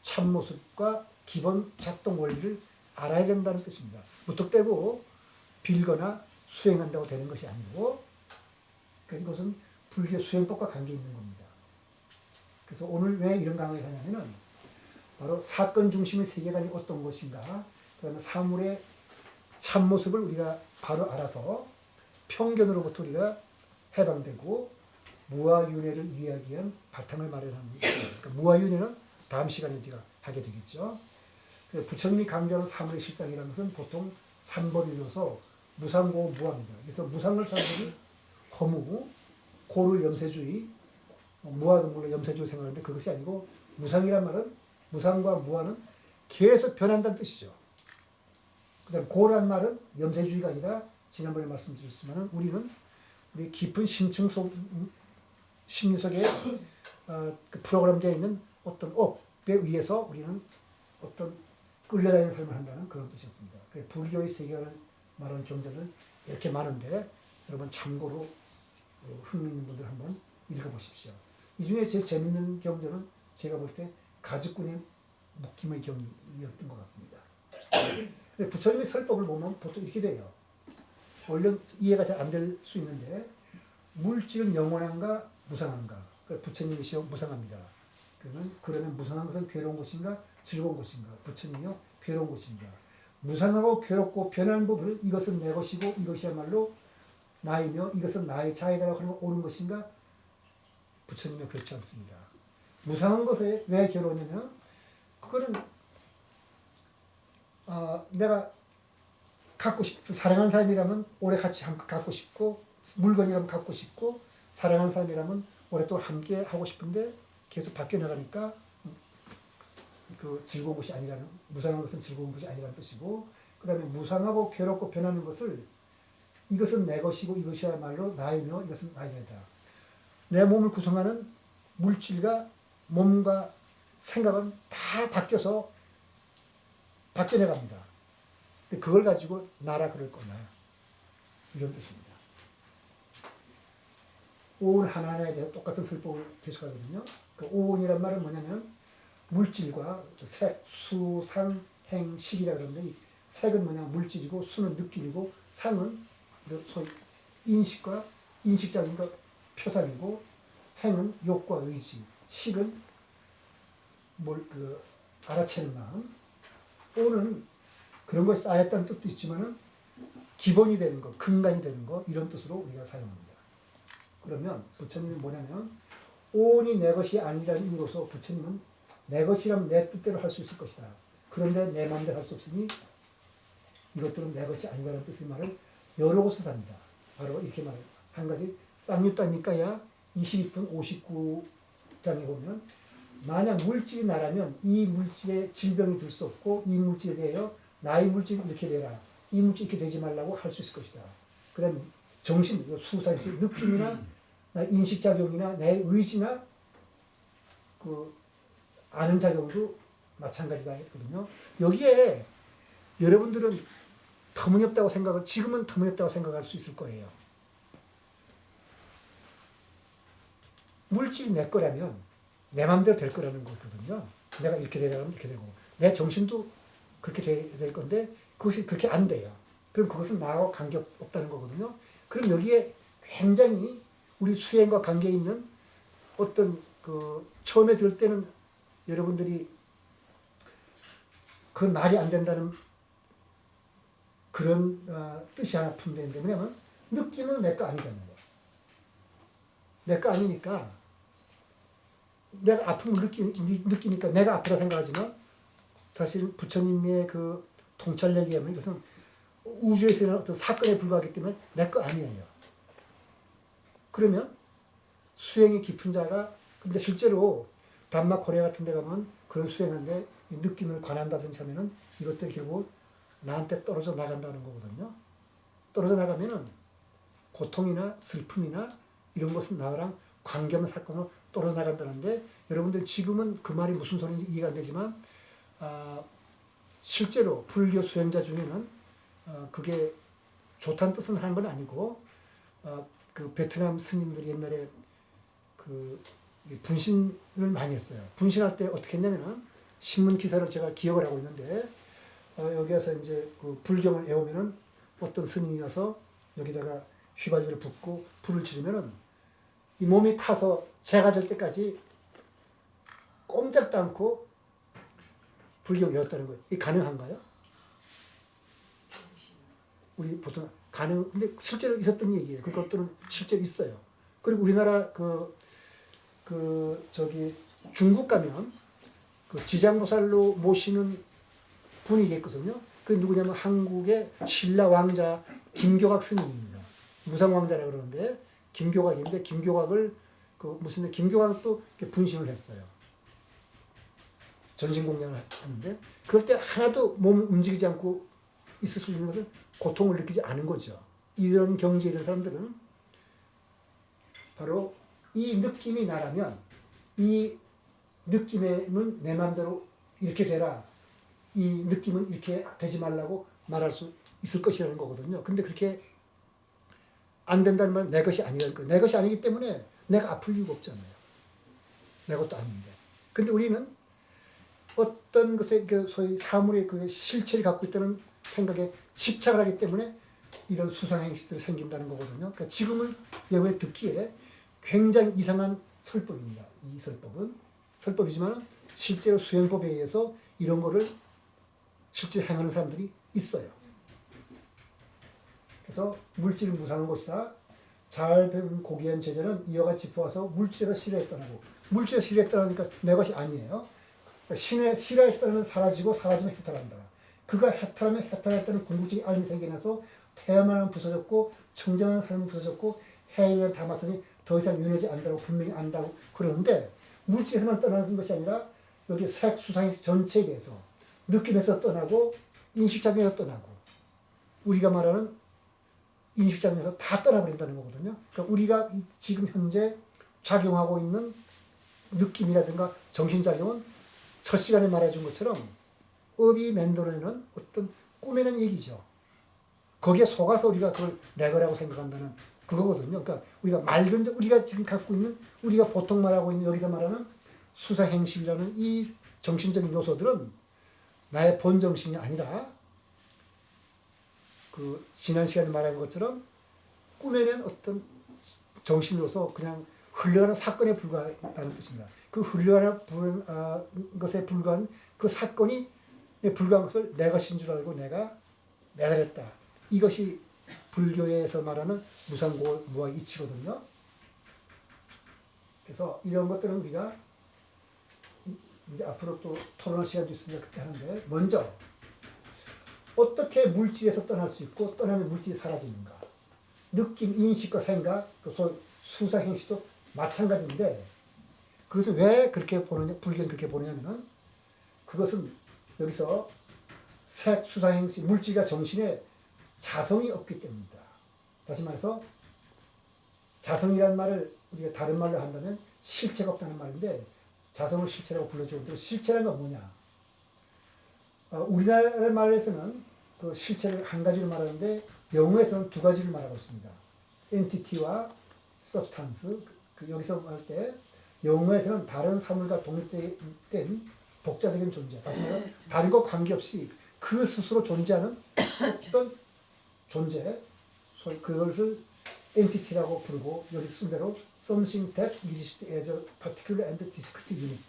참모습과 기본 작동 원리를 알아야 된다는 뜻입니다. 무턱대고 빌거나 수행한다고 되는 것이 아니고 그러니까 이것은 불교 수행법과 관계 있는 겁니다. 그래서 오늘 왜 이런 강의를 하냐면은 바로 사건 중심의 세계관이 어떤 것인가, 그다음에 사물의 참모습을 우리가 바로 알아서 편견으로부터 우리가 해방되고 무아윤회를 이해하기 위한 바탕을 마련하는 거예요. 그러니까 무아윤회는 다음 시간에 우리가 하게 되겠죠. 부처님이 강조하는 사물의 실상이라는 것은 보통 3번이어서 무상고 무아입니다. 그래서 무상을 사람들이 허무, 고를 염세주의, 무아도 물론 염세주의 생각하는데 그것이 아니고 무상이란 말은 무상과 무한은 계속 변한다는 뜻이죠. 그다음 고라는 말은 염세주의가 아니라 지난번에 말씀드렸지만 우리는 우리 깊은 심층 속 심리 속에 그 프로그램되어 있는 어떤 업에 의해서 우리는 어떤 끌려다니는 삶을 한다는 그런 뜻이었습니다. 불교의 세계를 말하는 경전은 이렇게 많은데 여러분 참고로 흥미 있는 분들 한번 읽어보십시오. 이 중에 제일 재밌는 경전은 제가 볼 때 가죽꾼의 묶임의 경이었던 것 같습니다. 부처님의 설법을 보면 보통 이렇게 돼요. 원래 이해가 잘 안 될 수 있는데 물질은 영원한가 무상한가. 부처님이시여 무상합니다. 그러면 무상한 것은 괴로운 것인가 즐거운 것인가. 부처님이요 괴로운 것입니다. 무상하고 괴롭고 변하는 법을 이것은 내 것이고 이것이야말로 나이며 이것은 나의 자이다라고 하는 옳은 것인가. 부처님은 그렇지 않습니다. 무상한 것에 왜 괴로우냐면 그거는 내가 갖고 싶고 사랑하는 사람이라면 오래 같이 갖고 싶고 물건이라면 갖고 싶고 사랑하는 사람이라면 오랫동안 함께 하고 싶은데 계속 바뀌어 나가니까 그 즐거운 것이 아니라는 무상한 것은 즐거운 것이 아니라는 뜻이고 그 다음에 무상하고 괴롭고 변하는 것을 이것은 내 것이고 이것이야말로 나이며 이것은 나이다. 내 몸을 구성하는 물질과 몸과 생각은 다 바뀌어서 바뀌어 나갑니다. 그걸 가지고 나라 그럴 거냐 이런 뜻입니다. 오온 하나하나에 대해서 똑같은 설법을 계속하거든요. 그 오온이란 말은 뭐냐면 물질과 색, 수, 상, 행, 식이라 그러는데 이 색은 뭐냐면 물질이고 수는 느낌이고 상은 소위 인식과 인식적인 것 표상이고 행은 욕과 의지, 식은 알아채는 마음, 오는 그런 것이 쌓였다는 뜻도 있지만은 기본이 되는 것, 근간이 되는 것 이런 뜻으로 우리가 사용합니다. 그러면 부처님은 뭐냐면 오온이 내 것이 아니라는 의미로서 부처님은 내 것이라면 내 뜻대로 할 수 있을 것이다. 그런데 내 마음대로 할 수 없으니 이것들은 내 것이 아니라는 뜻의 말을 여러 곳에서 합니다. 바로 이렇게 말해요. 한 가지 쌍유따니까야 22분 59장에 보면 만약 물질이 나라면 이 물질에 질병이 들 수 없고 이 물질에 대하여 나의 물질이 이렇게 되라. 이 물질이 이렇게 되지 말라고 할 수 있을 것이다. 그 다음에 정신, 수사시 느낌이나 인식작용이나 내 의지나 그 아는 작용도 마찬가지다 했거든요. 여기에 여러분들은 터무니없다고 지금은 터무니없다고 생각할 수 있을 거예요. 물질이 내 거라면 내 마음대로 될 거라는 거거든요. 내가 이렇게 되려면 이렇게 되고 내 정신도 그렇게 될 건데 그것이 그렇게 안 돼요. 그럼 그것은 나하고 관계없다는 거거든요. 그럼 여기에 굉장히 우리 수행과 관계 있는 어떤 처음에 들을 때는 여러분들이 그 말이 안 된다는 그런 뜻이 하나 품되는데 뭐냐면 느낌은 내 거 아니잖아요. 내 거 아니니까 내가 아픔을 느끼니까 내가 아프다 생각하지만 사실 부처님의 그 통찰력에 의하면 이것은 우주에서 일어난 어떤 사건에 불과하기 때문에 내 거 아니에요. 그러면 수행이 깊은 자가 근데 실제로 담마 코레 같은 데 가면 그런 수행하는데 느낌을 관한다든지 하면은 이것들이 결국 나한테 떨어져 나간다는 거거든요. 떨어져 나가면은 고통이나 슬픔이나 이런 것은 나랑 관계없는 사건으로 떨어져 나간다는데 여러분들 지금은 그 말이 무슨 소리인지 이해가 안 되지만 실제로 불교 수행자 중에는 그게 좋다는 뜻은 하는 건 아니고 그 베트남 스님들이 옛날에 그 분신을 많이 했어요. 분신할 때 어떻게 했냐면은 신문 기사를 제가 기억을 하고 있는데 여기에서 이제 그 불경을 애우면은 어떤 스님이 와서 여기다가 휘발유를 붓고 불을 지르면은 이 몸이 타서 재가 될 때까지 꼼짝도 않고 불경 외웠다는 거예요. 이게 가능한가요? 우리 보통 근데 실제로 있었던 얘기예요. 그것들은 실제로 있어요. 그리고 우리나라 중국 가면 그 지장보살로 모시는 분이 있거든요. 그 누구냐면 한국의 신라 왕자 김교각 스님입니다. 무상왕자라고 그러는데 김교각인데 김교각을 김교각도 분신을 했어요. 전신 공양을 하는데 그럴 때 하나도 몸이 움직이지 않고 있을 수 있는 것은 고통을 느끼지 않은 거죠. 이런 경지에 있는 사람들은 바로 이 느낌이 나라면 이 느낌에는 내 마음대로 이렇게 되라. 이 느낌은 이렇게 되지 말라고 말할 수 있을 것이라는 거거든요. 근데 그렇게 안 된다는 말은 내 것이 아니라는 거예요. 내 것이 아니기 때문에 내가 아플 이유가 없잖아요. 내 것도 아닌데. 근데 우리는 어떤 것에 그 소위 사물의 그 실체를 갖고 있다는 생각에 집착을 하기 때문에 이런 수상행실들이 생긴다는 거거든요. 그러니까 지금은 여러분이 듣기에 굉장히 이상한 설법입니다. 이 설법은. 설법이지만 실제로 수행법에 의해서 이런 거를 실제 행하는 사람들이 있어요. 그래서 물질을 무상한 것이다. 잘 배운 고귀한 제자는 이와 같이 보아서 물질에서 싫어했다고. 물질에서 싫어했다니까 내 것이 아니에요. 신의 싫어했다는 사라지고 사라지면 해탈한다. 그가 해탈하면 해탈했다는 궁극적인 알미 생겨나서 태어나면 부서졌고 청정한 삶은 부서졌고 해외는 다 맞더니 더 이상 윤회지 않다고 분명히 안다고 그러는데 물질에서만 떠나는 것이 아니라 여기 색 수상의 전체에 대해서 느낌에서 떠나고 인식작용에서 떠나고 우리가 말하는 인식작용에서 다 떠나버린다는 거거든요. 그러니까 우리가 지금 현재 작용하고 있는 느낌이라든가 정신작용은 첫 시간에 말해준 것처럼 업이 만들어내는 어떤 꾸며낸 얘기죠. 거기에 속아서 우리가 그걸 내 거라고 생각한다는 그거거든요. 그러니까 우리가 맑은, 우리가 지금 갖고 있는, 우리가 보통 말하고 있는 여기서 말하는 수사행실이라는 이 정신적인 요소들은 나의 본정신이 아니라 그 지난 시간에 말한 것처럼 꾸며낸 어떤 정신으로서 그냥 흘러가는 사건에 불과하다는 뜻입니다. 그 흘러가는 것에 불과한 그 사건이 불과한 것을 내 것인 줄 알고 내가 매달렸다. 이것이 불교에서 말하는 무상고 무아 이치거든요. 그래서 이런 것들은 우리가 이제 앞으로 또 토론할 시간도 있으니까 그때 하는데 먼저 어떻게 물질에서 떠날 수 있고 떠나면 물질이 사라지는가. 느낌, 인식과 생각, 그 수사행시도 마찬가지인데 그것을 왜 그렇게 보느냐, 불교는 그렇게 보느냐면은 그것은 여기서 색, 수사행시, 물질과 정신에 자성이 없기 때문이다. 다시 말해서 자성이라는 말을 우리가 다른 말로 한다면 실체가 없다는 말인데 자성을 실체라고 불러주고 실체라는 건 뭐냐? 우리나라 말에서는 그 실체를 한 가지로 말하는데 영어에서는 두 가지를 말하고 있습니다. 엔티티와 substance. 여기서 할 때 영어에서는 다른 사물과 독립된 독자적인 존재. 다시 말하면 다른 것 관계없이 그 스스로 존재하는 어떤 존재. 그것을 entity라고 부르고 여기 쓴 대로 something that exists as a particular and discrete unit.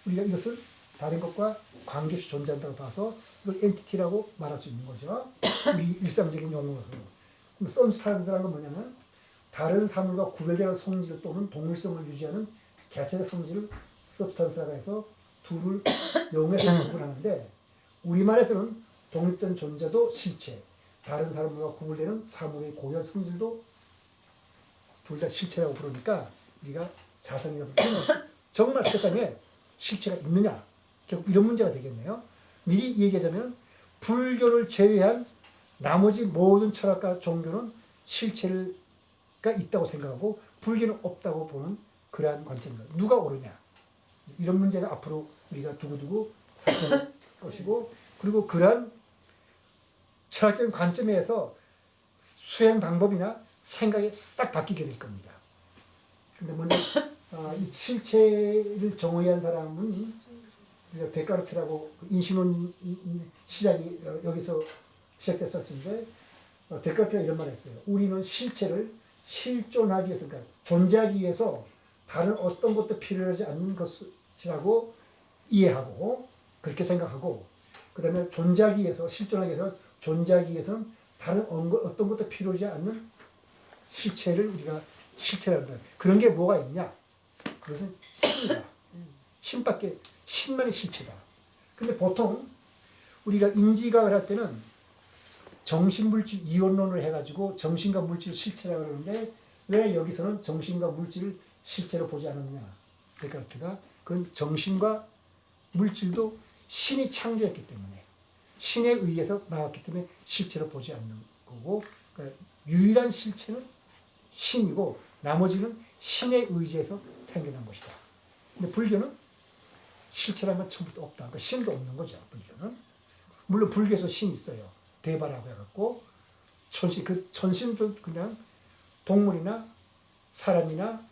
우리가 이것을 다른 것과 관계없이 존재한다고 봐서 이걸 entity라고 말할 수 있는 거죠. 우리 일상적인 용어로. 그럼 substance라는 건 뭐냐면 다른 사물과 구별되는 성질 또는 동일성을 유지하는 개체적 성질을 substance라고 해서 둘을 영어에서 구분하는데 우리말에서는 독립된 존재도 실체, 다른 사람과 구분되는 사물의 고유한 성질도 둘 다 실체라고 부르니까 우리가 자성이라고 부르면 정말 세상에 실체가 있느냐? 결국 이런 문제가 되겠네요. 미리 얘기하자면 불교를 제외한 나머지 모든 철학과 종교는 실체가 있다고 생각하고 불교는 없다고 보는 그러한 관점입니다. 누가 옳으냐? 이런 문제가 앞으로 우리가 두고두고 살펴볼 것이고 그리고 그러한 철학적인 관점에서 수행 방법이나 생각이 싹 바뀌게 될 겁니다. 근데 먼저 이 실체를 정의한 사람은 우리가 데카르트라고 인신론 시작이 여기서 시작됐었는데 데카르트가 이런 말을 했어요. 우리는 실체를 실존하기 위해서 그러니까 존재하기 위해서 다른 어떤 것도 필요하지 않는 것이라고 이해하고 그렇게 생각하고 그 다음에 존재하기 위해서 실존하기 위해서 존재하기 위해서는 다른 어떤 것도 필요하지 않는 실체를 우리가 실체라고 합니다. 그런 게 뭐가 있냐? 그것은 신이다. 신밖에 신만이 실체다. 근데 보통 우리가 인지각을 할 때는 정신물질 이원론을 해가지고 정신과 물질을 실체라고 그러는데 왜 여기서는 정신과 물질을 실체로 보지 않았느냐? 데카르트가 그건 정신과 물질도 신이 창조했기 때문에 신에 의해서 나왔기 때문에 실체로 보지 않는 거고 그러니까 유일한 실체는 신이고 나머지는 신에 의지해서 생겨난 것이다. 근데 불교는 실체라는 건 처음부터 없다. 그러니까 신도 없는 거죠. 불교는. 물론 불교에서 신이 있어요. 대바라고 해갖고 천신, 그 천신도 그냥 동물이나 사람이나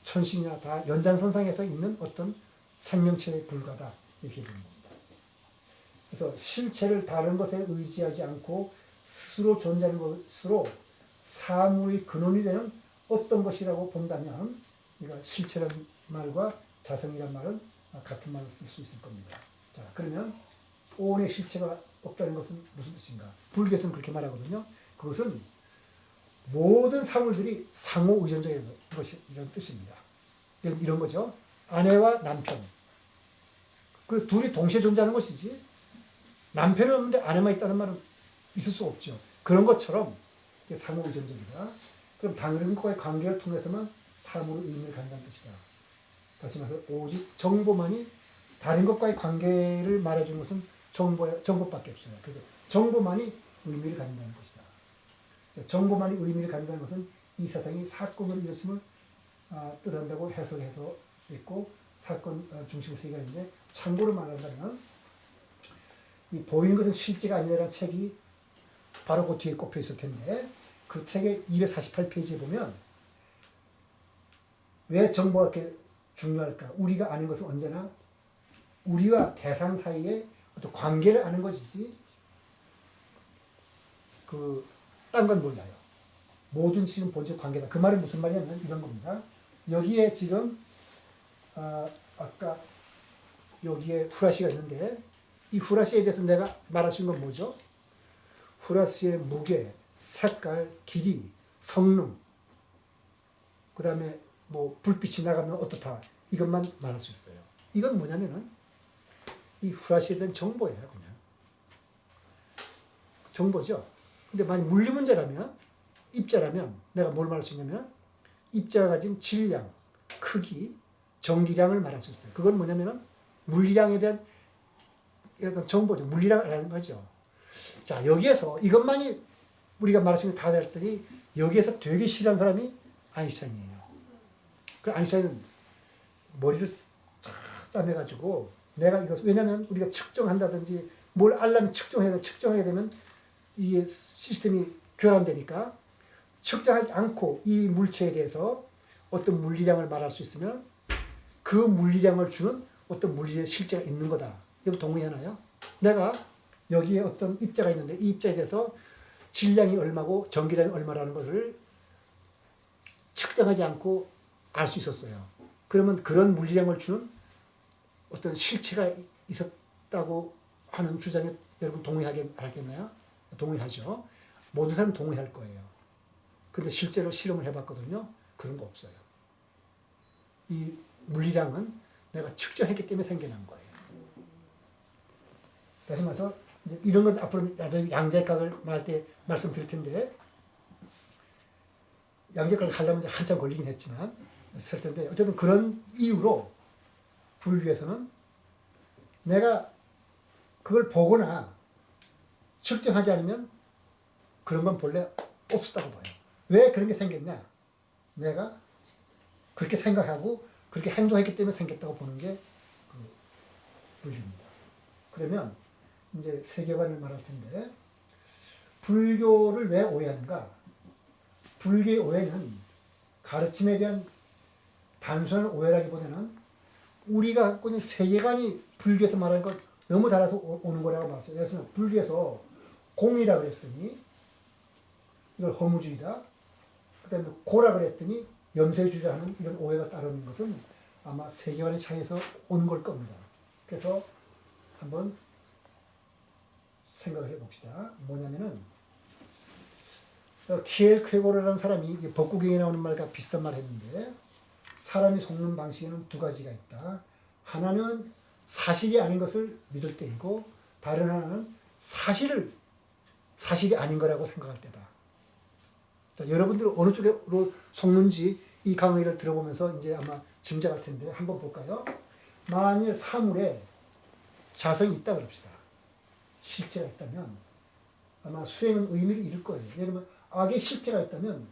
천신이나 다 연장선상에서 있는 어떤 생명체에 불과하다. 이렇게 보는 겁니다. 그래서 실체를 다른 것에 의지하지 않고 스스로 존재하는 것으로 사물의 근원이 되는 어떤 것이라고 본다면 그러니까 실체라는 말과 자성이라는 말은 같은 말을 쓸 수 있을 겁니다. 자, 그러면 오온의 실체가 없다는 것은 무슨 뜻인가? 불교에서는 그렇게 말하거든요. 그것은 모든 사물들이 상호 의존적인 것이 이런 뜻입니다. 이런 거죠. 아내와 남편. 그 둘이 동시에 존재하는 것이지. 남편은 없는데 아내만 있다는 말은 있을 수 없죠. 그런 것처럼 상호 의존적이다. 그럼 다른 것과의 관계를 통해서만 사물의 의미를 갖는다는 뜻이다. 다시 말해서 오직 정보만이 다른 것과의 관계를 말해주는 것은 정보밖에 없어요. 그래서 정보만이 의미를 갖는다는 것이다. 정보만이 의미를 갖는다는 것은 이 세상이 사건을 이었음을 뜻한다고 해석해서 있고 사건 중심 세계가 있는데 참고로 말한다면 이 보이는 것은 실제가 아니라는 책이 바로 그 뒤에 꼽혀 있을 텐데 그 책의 248페이지에 보면 왜 정보가 이렇게 중요할까? 우리가 아는 것은 언제나 우리와 대상 사이에 어떤 관계를 아는 것이지 딴 건 몰라요. 모든 지금 본질 관계다. 그 말은 무슨 말이냐면 이런 겁니다. 여기에 지금 아까 여기에 후라시가 있는데 이 후라시에 대해서 내가 말할 수 있는 건 뭐죠? 후라시의 무게, 색깔, 길이, 성능, 그 다음에 뭐 불빛이 나가면 어떻다. 이것만 말할 수 있어요. 이건 뭐냐면은 이 후라시에 대한 정보예요. 그냥. 정보죠. 근데 만약 물리 문제라면 입자라면 내가 뭘 말할 수 있냐면 입자가 가진 질량, 크기, 전기량을 말할 수 있어요. 그건 뭐냐면은 물리량에 대한 어떤 정보죠. 물리량이라는 거죠. 자, 여기에서 이것만이 우리가 말할 수 있는 다들이 여기에서 되게 싫어하는 사람이 아인슈타인이에요. 그 아인슈타인은 머리를 쫙 싸매가지고 내가 이것 왜냐하면 우리가 측정한다든지 뭘 알려면 측정하게 되면 이 시스템이 교란되니까 측정하지 않고 이 물체에 대해서 어떤 물리량을 말할 수 있으면 그 물리량을 주는 어떤 물리의 실제가 있는 거다. 여러분 동의하나요? 내가 여기에 어떤 입자가 있는데 이 입자에 대해서 질량이 얼마고 전기량이 얼마라는 것을 측정하지 않고 알 수 있었어요. 그러면 그런 물리량을 주는 어떤 실체가 있었다고 하는 주장에 여러분 동의하겠나요? 동의하죠. 모든 사람 동의할 거예요. 근데 실제로 실험을 해봤거든요. 그런 거 없어요. 이 물리량은 내가 측정했기 때문에 생겨난 거예요. 다시 말해서 이런 건 앞으로 양자역학을 말할 때 말씀드릴 텐데 양자역학을 하려면 한참 걸리긴 했지만 쓸 텐데 어쨌든 그런 이유로 불교에서는 내가 그걸 보거나 측정하지 않으면 그런 건 본래 없었다고 봐요. 왜 그런 게 생겼냐? 내가 그렇게 생각하고 그렇게 행동했기 때문에 생겼다고 보는 게 불교입니다. 그러면 이제 세계관을 말할 텐데 불교를 왜 오해하는가? 불교의 오해는 가르침에 대한 단순한 오해라기보다는 우리가 갖고 있는 세계관이 불교에서 말하는 것 너무 달아서 오는 거라고 말했어요. 그래서 불교에서 공이라 그랬더니 이걸 허무주의다. 그 다음에 고라 그랬더니 염세주의라 하는 이런 오해가 따르는 것은 아마 세계관의 차이에서 온 걸 겁니다. 그래서 한번 생각을 해봅시다. 뭐냐면은 키엘케고르라는 사람이 법국경에 나오는 말과 비슷한 말을 했는데 사람이 속는 방식에는 두 가지가 있다. 하나는 사실이 아닌 것을 믿을 때이고 다른 하나는 사실이 아닌 거라고 생각할 때다. 자, 여러분들 어느 쪽으로 속는지 이 강의를 들어보면서 이제 아마 짐작할 텐데 한번 볼까요? 만일 사물에 자성이 있다 그럽시다. 실체가 있다면 아마 수행은 의미를 잃을 거예요. 예를 들면 악의 실체가 있다면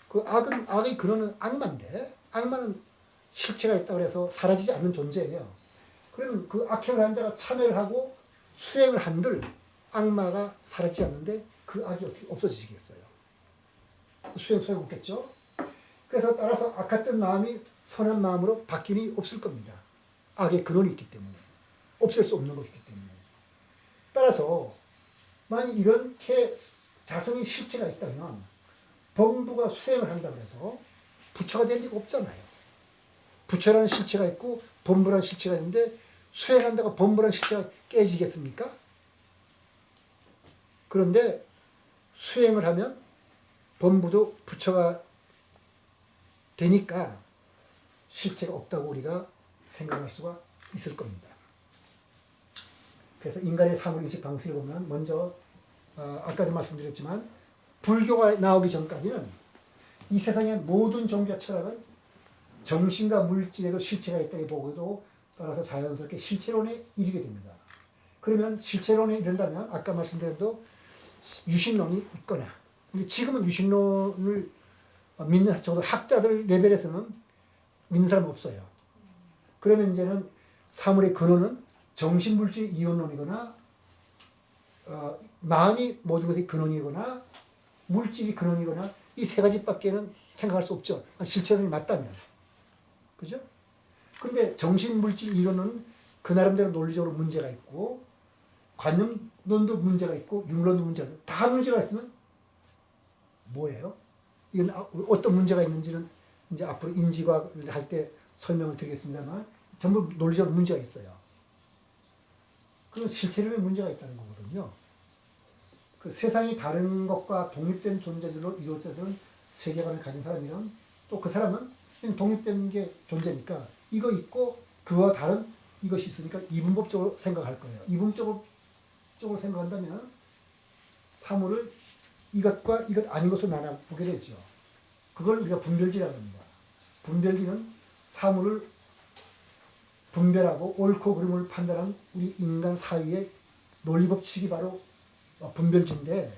그 악의 근원은 악마인데 악마는 실체가 있다고 해서 사라지지 않는 존재예요. 그러면 그 악행을 한 자가 참여를 하고 수행을 한들 악마가 사라지지 않는데 그 악이 어떻게 없어지겠어요? 소용 없겠죠? 그래서 따라서 악했던 마음이 선한 마음으로 바뀌니 없을 겁니다. 악의 근원이 있기 때문에. 없앨 수 없는 것이기 때문에. 따라서 만약 이렇게 자성의 실체가 있다면 범부가 수행을 한다고 해서 부처가 될 리가 없잖아요. 부처라는 실체가 있고 범부라는 실체가 있는데 수행한다고 범부라는 실체가 깨지겠습니까? 그런데 수행을 하면 범부도 부처가 되니까 실체가 없다고 우리가 생각할 수가 있을 겁니다. 그래서 인간의 사물인식 방식을 보면 먼저 아까도 말씀드렸지만 불교가 나오기 전까지는 이 세상의 모든 종교와 철학은 정신과 물질에도 실체가 있다고 보고도 따라서 자연스럽게 실체론에 이르게 됩니다. 그러면 실체론에 이른다면 아까 말씀드린 대로 유신론이 있거나 지금은 유신론을 믿는 적어도 학자들 레벨에서는 믿는 사람 없어요. 그러면 이제는 사물의 근원은 정신물질 이원론이거나 마음이 모든 것의 근원이거나 물질이 근원이거나 이 세 가지밖에는 생각할 수 없죠. 실체론이 맞다면. 그죠? 근데 정신물질 이론은 그 나름대로 논리적으로 문제가 있고 관념론도 문제가 있고 융론도 문제가 있고 다 문제가 있으면 뭐예요? 이건 어떤 문제가 있는지는 이제 앞으로 인지과학을 할 때 설명을 드리겠습니다만 전부 논리적으로 문제가 있어요. 그건 실체론에 문제가 있다는 거거든요. 그 세상이 다른 것과 독립된 존재들로 이루어져는 세계관을 가진 사람이면 또 그 사람은 독립된 게 존재니까 이거 있고 그와 다른 이것이 있으니까 이분법적으로 생각할 거예요. 이분법적으로 생각한다면 사물을 이것과 이것 아닌 것으로 나눠보게 되죠. 그걸 우리가 분별지라고 합니다. 분별지는 사물을 분별하고 옳고 그름을 판단하는 우리 인간 사회의 논리법칙이 바로 분별지인데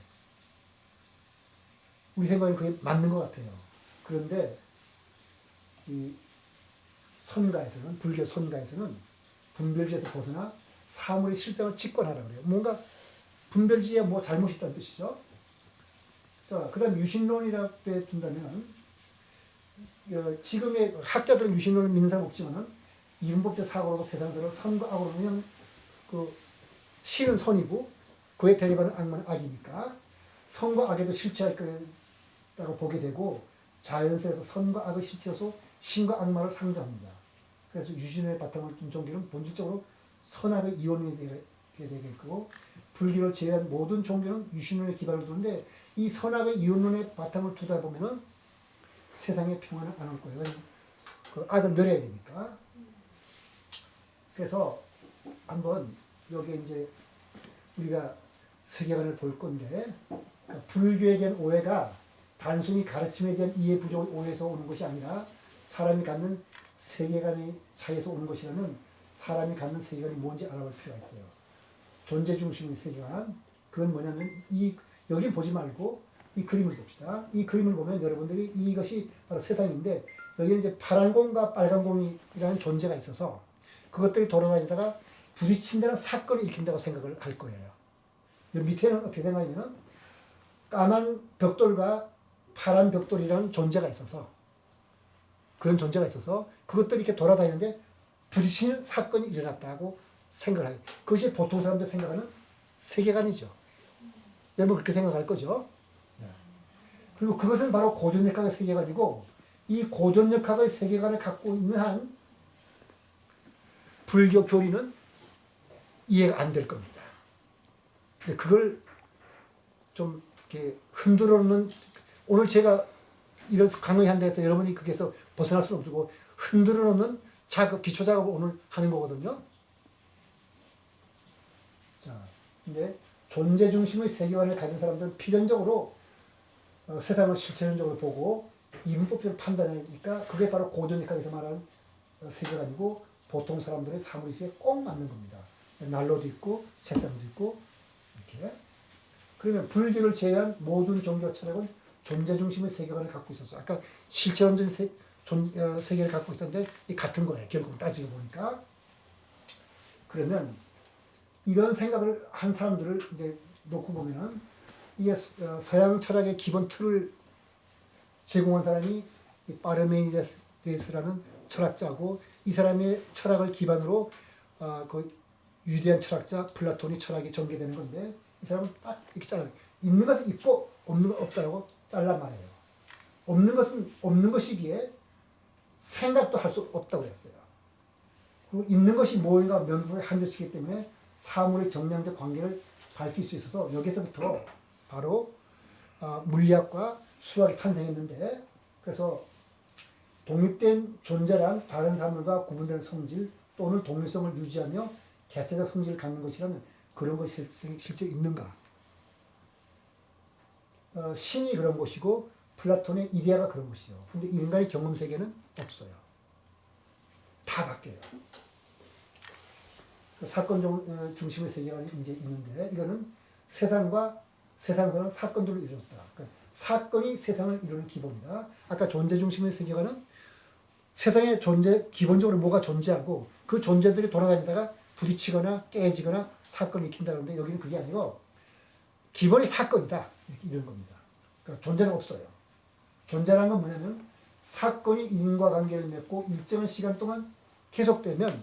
우리 생각엔 그게 맞는 것 같아요. 그런데 이 선가에서는 불교 선가에서는 분별지에서 벗어나 사물의 실상을 직관하라고 그래요. 뭔가 분별지에 뭐 잘못이 있다는 뜻이죠. 자, 그 다음 유신론이라고 둔다면 지금의 학자들은 유신론을 믿는 사람 없지만은 이분법적 사고로 세상에서 선과 악으로 그냥 그 신은 선이고 그에 대립하는 악마는 악이니까 선과 악에도 실체가 있다고 보게 되고 자연세에서 선과 악의 실체로서 신과 악마를 상정합니다. 그래서 유신론의 바탕을 둔 종교는 본질적으로 선악의 이원이 되게 되겠고 불교를 제외한 모든 종교는 유신론에 기반을 두는데 이 선악의 이원론의 바탕을 두다 보면은 세상에 평화는 안 올 거예요. 그 악을 멸해야 되니까. 그래서 한번 여기 이제 우리가 세계관을 볼 건데 그러니까 불교에 대한 오해가 단순히 가르침에 대한 이해 부족의 오해에서 오는 것이 아니라 사람이 갖는 세계관의 차이에서 오는 것이라면 사람이 갖는 세계관이 뭔지 알아볼 필요가 있어요. 존재 중심의 세계관. 그건 뭐냐면 여기 보지 말고 이 그림을 봅시다. 이 그림을 보면 여러분들이 이것이 바로 세상인데 여기는 이제 파란 공과 빨간 공이라는 존재가 있어서 그것들이 돌아다니다가 부딪힌다는 사건을 일으킨다고 생각을 할 거예요. 밑에는 어떻게 생각하냐면 까만 벽돌과 파란 벽돌이라는 존재가 있어서 그런 존재가 있어서 그것들이 이렇게 돌아다니는데 부딪히는 사건이 일어났다고 생각을 해요. 그것이 보통 사람들이 생각하는 세계관이죠. 여러분 그렇게 생각할 거죠. 그리고 그것은 바로 고전역학의 세계관이고 이 고전역학의 세계관을 갖고 있는 한 불교 교리는 이해가 안 될 겁니다. 근데 그걸 좀 이렇게 흔들어 놓는 오늘 제가 이런 강의한 데서 여러분이 거기에서 벗어날 수는 없고 흔들어 놓는 기초 작업을 오늘 하는 거거든요. 자, 근데 존재 중심의 세계관을 가진 사람들은 필연적으로 세상을 실체론적으로 보고 이분법적으로 판단하니까 그게 바로 고전역학에서 말하는 세계관이고 보통 사람들의 사물의식에 꼭 맞는 겁니다. 난로도 있고 책상도 있고 이렇게. 그러면 불교를 제외한 모든 종교 철학은 존재 중심의 세계관을 갖고 있었어. 아까 실체론적인 세계를 갖고 있었는데 이 같은 거예요. 결국 따지고 보니까. 그러면 이런 생각을 한 사람들을 이제 놓고 보면은 이게 서양 철학의 기본 틀을 제공한 사람이 파르메니데스라는 철학자고, 이 사람의 철학을 기반으로 그 위대한 철학자 플라톤이 철학이 전개되는 건데, 이 사람은 딱 이렇게 잘라. 있는 것은 있고 없는 건 없다라고 잘라 말해요. 없는 것은 없는 것이기에 생각도 할 수 없다고 그랬어요. 그리고 있는 것이 무엇인가 명분에 한정시키기 때문에 사물의 정량적 관계를 밝힐 수 있어서 여기서부터 바로 물리학과 수학이 탄생했는데, 그래서 독립된 존재란 다른 사물과 구분되는 성질 또는 독립성을 유지하며 개체적 성질을 갖는 것이라면 그런 것이 실제 있는가? 신이 그런 것이고 플라톤의 이데아가 그런 것이죠. 근데 인간의 경험 세계는 없어요. 다 바뀌어요. 사건 중심의 세계가 이제 있는데, 이거는 세상에서는 사건들을 이루었다. 그러니까 사건이 세상을 이루는 기본이다. 아까 존재 중심의 세계관은 세상에 기본적으로 뭐가 존재하고 그 존재들이 돌아다니다가 부딪히거나 깨지거나 사건이 일으킨다는데, 여기는 그게 아니고 기본이 사건이다. 이런 겁니다. 그러니까 존재는 없어요. 존재라는 건 뭐냐면 사건이 인과관계를 맺고 일정한 시간 동안 계속되면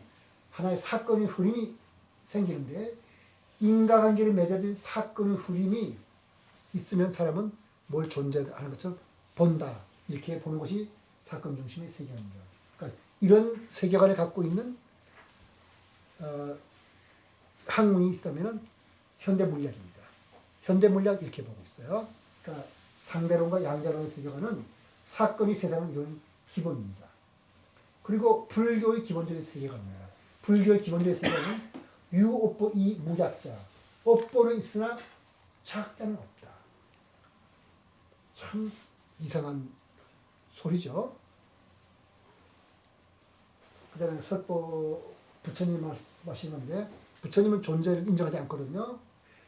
하나의 사건의 흐름이 생기는데, 인과관계를 맺어진 사건의 흐름이 있으면 사람은 뭘 존재하는 것처럼 본다. 이렇게 보는 것이 사건 중심의 세계관입니다. 그러니까 이런 세계관을 갖고 있는 학문이 있다면 현대 물리학입니다. 현대 물리학 이렇게 보고 있어요. 그러니까 상대론과 양자론의 세계관은 사건이 세상을 이루는 기본입니다. 그리고 불교의 기본적인 세계관입니다. 불교의 기본적인 세계관은 유업보 이 무작자. 업보는 있으나 작자는 없다. 참 이상한 소리죠. 그 다음에 설보 부처님 말씀하시는데, 부처님은 존재를 인정하지 않거든요.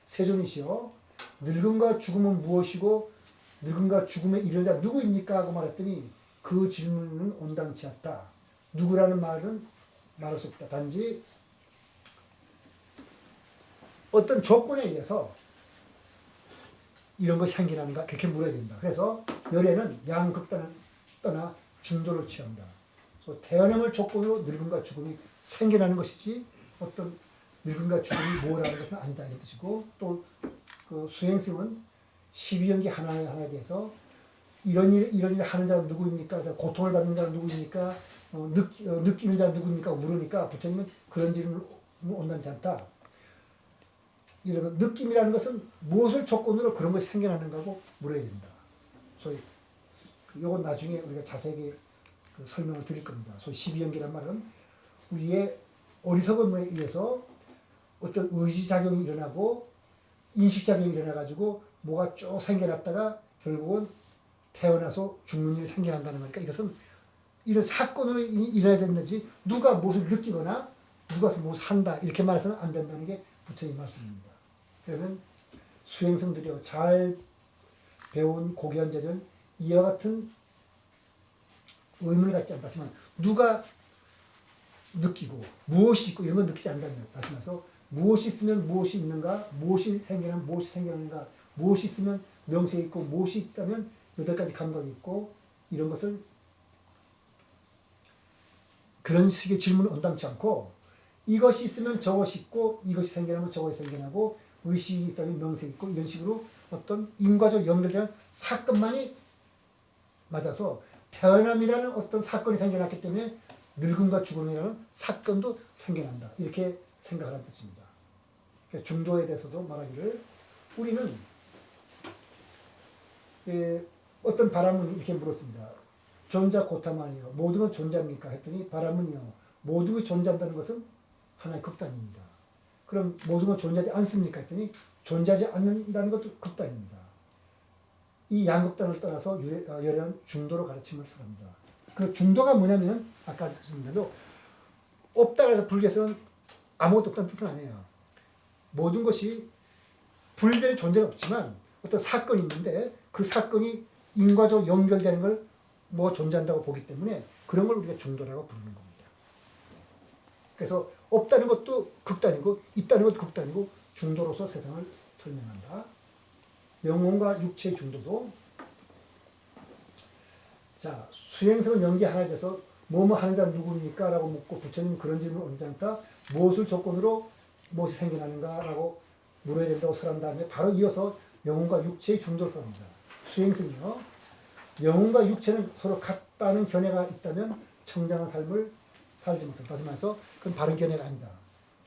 세존이시여, 늙음과 죽음은 무엇이고 늙음과 죽음에 이르는 자 누구입니까? 하고 말했더니 그 질문은 온당치 않다. 누구라는 말은 말할 수 없다. 단지 어떤 조건에 의해서 이런 것이 생기는가 그렇게 물어야 된다. 그래서 열애는 양극단을 떠나 중도를 취한다. 그래서 태어남을 조건으로 늙음과 죽음이 생겨나는 것이지 어떤 늙음과 죽음이 뭐라는 것은 아니다 이런 뜻이고, 또 그 수행승은 12연기 하나에 대해서 이런 일을 하는 자는 누구입니까? 고통을 받는 자는 누구입니까? 느끼는 자는 누구입니까? 물으니까 부처님은 그런 질문을 온당치 않다. 이러면 느낌이라는 것은 무엇을 조건으로 그런 것이 생겨나는가고 물어야 된다. 소위 요건 나중에 우리가 자세하게 설명을 드릴 겁니다. 소위 12연기란 말은 우리의 어리석음에 의해서 어떤 의지작용이 일어나고 인식작용이 일어나가지고 뭐가 쭉 생겨났다가 결국은 태어나서 죽는 일이 생겨난다는 거니까, 이것은 이런 사건으로 일어나야 되는지 누가 무엇을 느끼거나 누가 무엇을 한다 이렇게 말해서는 안 된다는 게 부처님 말씀입니다. 그러면 수행성들이요, 잘 배운 고견제전 이와 같은 의문을 갖지 않다 하지만 누가 느끼고 무엇이 있고 이런 건 느끼지 않는다는 말씀하셔서, 무엇이 있으면 무엇이 있는가, 무엇이 생기면 무엇이 생기는가, 무엇이 있으면 명색이 있고 무엇이 있다면 8가지 감각이 있고, 이런 것을 그런 식의 질문을 온당치 않고 이것이 있으면 저것이 있고 이것이 생겨나면 저것이 생겨나고 의식이 있다면 명색이 있고, 이런 식으로 어떤 인과적 연결되는 사건만이 맞아서 태어남이라는 어떤 사건이 생겨났기 때문에 늙음과 죽음이라는 사건도 생겨난다. 이렇게 생각하는 뜻입니다. 그러니까 중도에 대해서도 말하기를, 우리는 어떤 바람은 이렇게 물었습니다. 존재 고타만이요, 모든 건 존재합니까? 했더니 바람은요, 모든 것이 존재한다는 것은 하나의 극단입니다. 그럼 모든 건 존재하지 않습니까? 했더니 존재하지 않는다는 것도 극단입니다. 이 양극단을 떠나서 열애는 중도로 가르침을 씁니다. 그 중도가 뭐냐면 아까 말씀드린 대로 없다 그래서 불교에서는 아무것도 없다는 뜻은 아니에요. 모든 것이 불변의 존재는 없지만 어떤 사건이 있는데 그 사건이 인과적으로 연결되는 걸 뭐 존재한다고 보기 때문에 그런 걸 우리가 중도라고 부르는 겁니다. 그래서 없다는 것도 극단이고 있다는 것도 극단이고 중도로서 세상을 설명한다. 영혼과 육체의 중도도 자 수행성은 연기 하나에 대해서 뭐뭐 하는 자는 누구입니까? 라고 묻고 부처님 그런 질문을 언제 않다? 무엇을 조건으로 무엇이 생겨나는가? 라고 물어야 된다고 설한 다음에 바로 이어서 영혼과 육체의 중도를 설합니다. 수행성이요. 영혼과 육체는 서로 같다는 견해가 있다면 청정한 삶을 살지 못한다. 다시 말해서 그건 바른 견해가 아니다.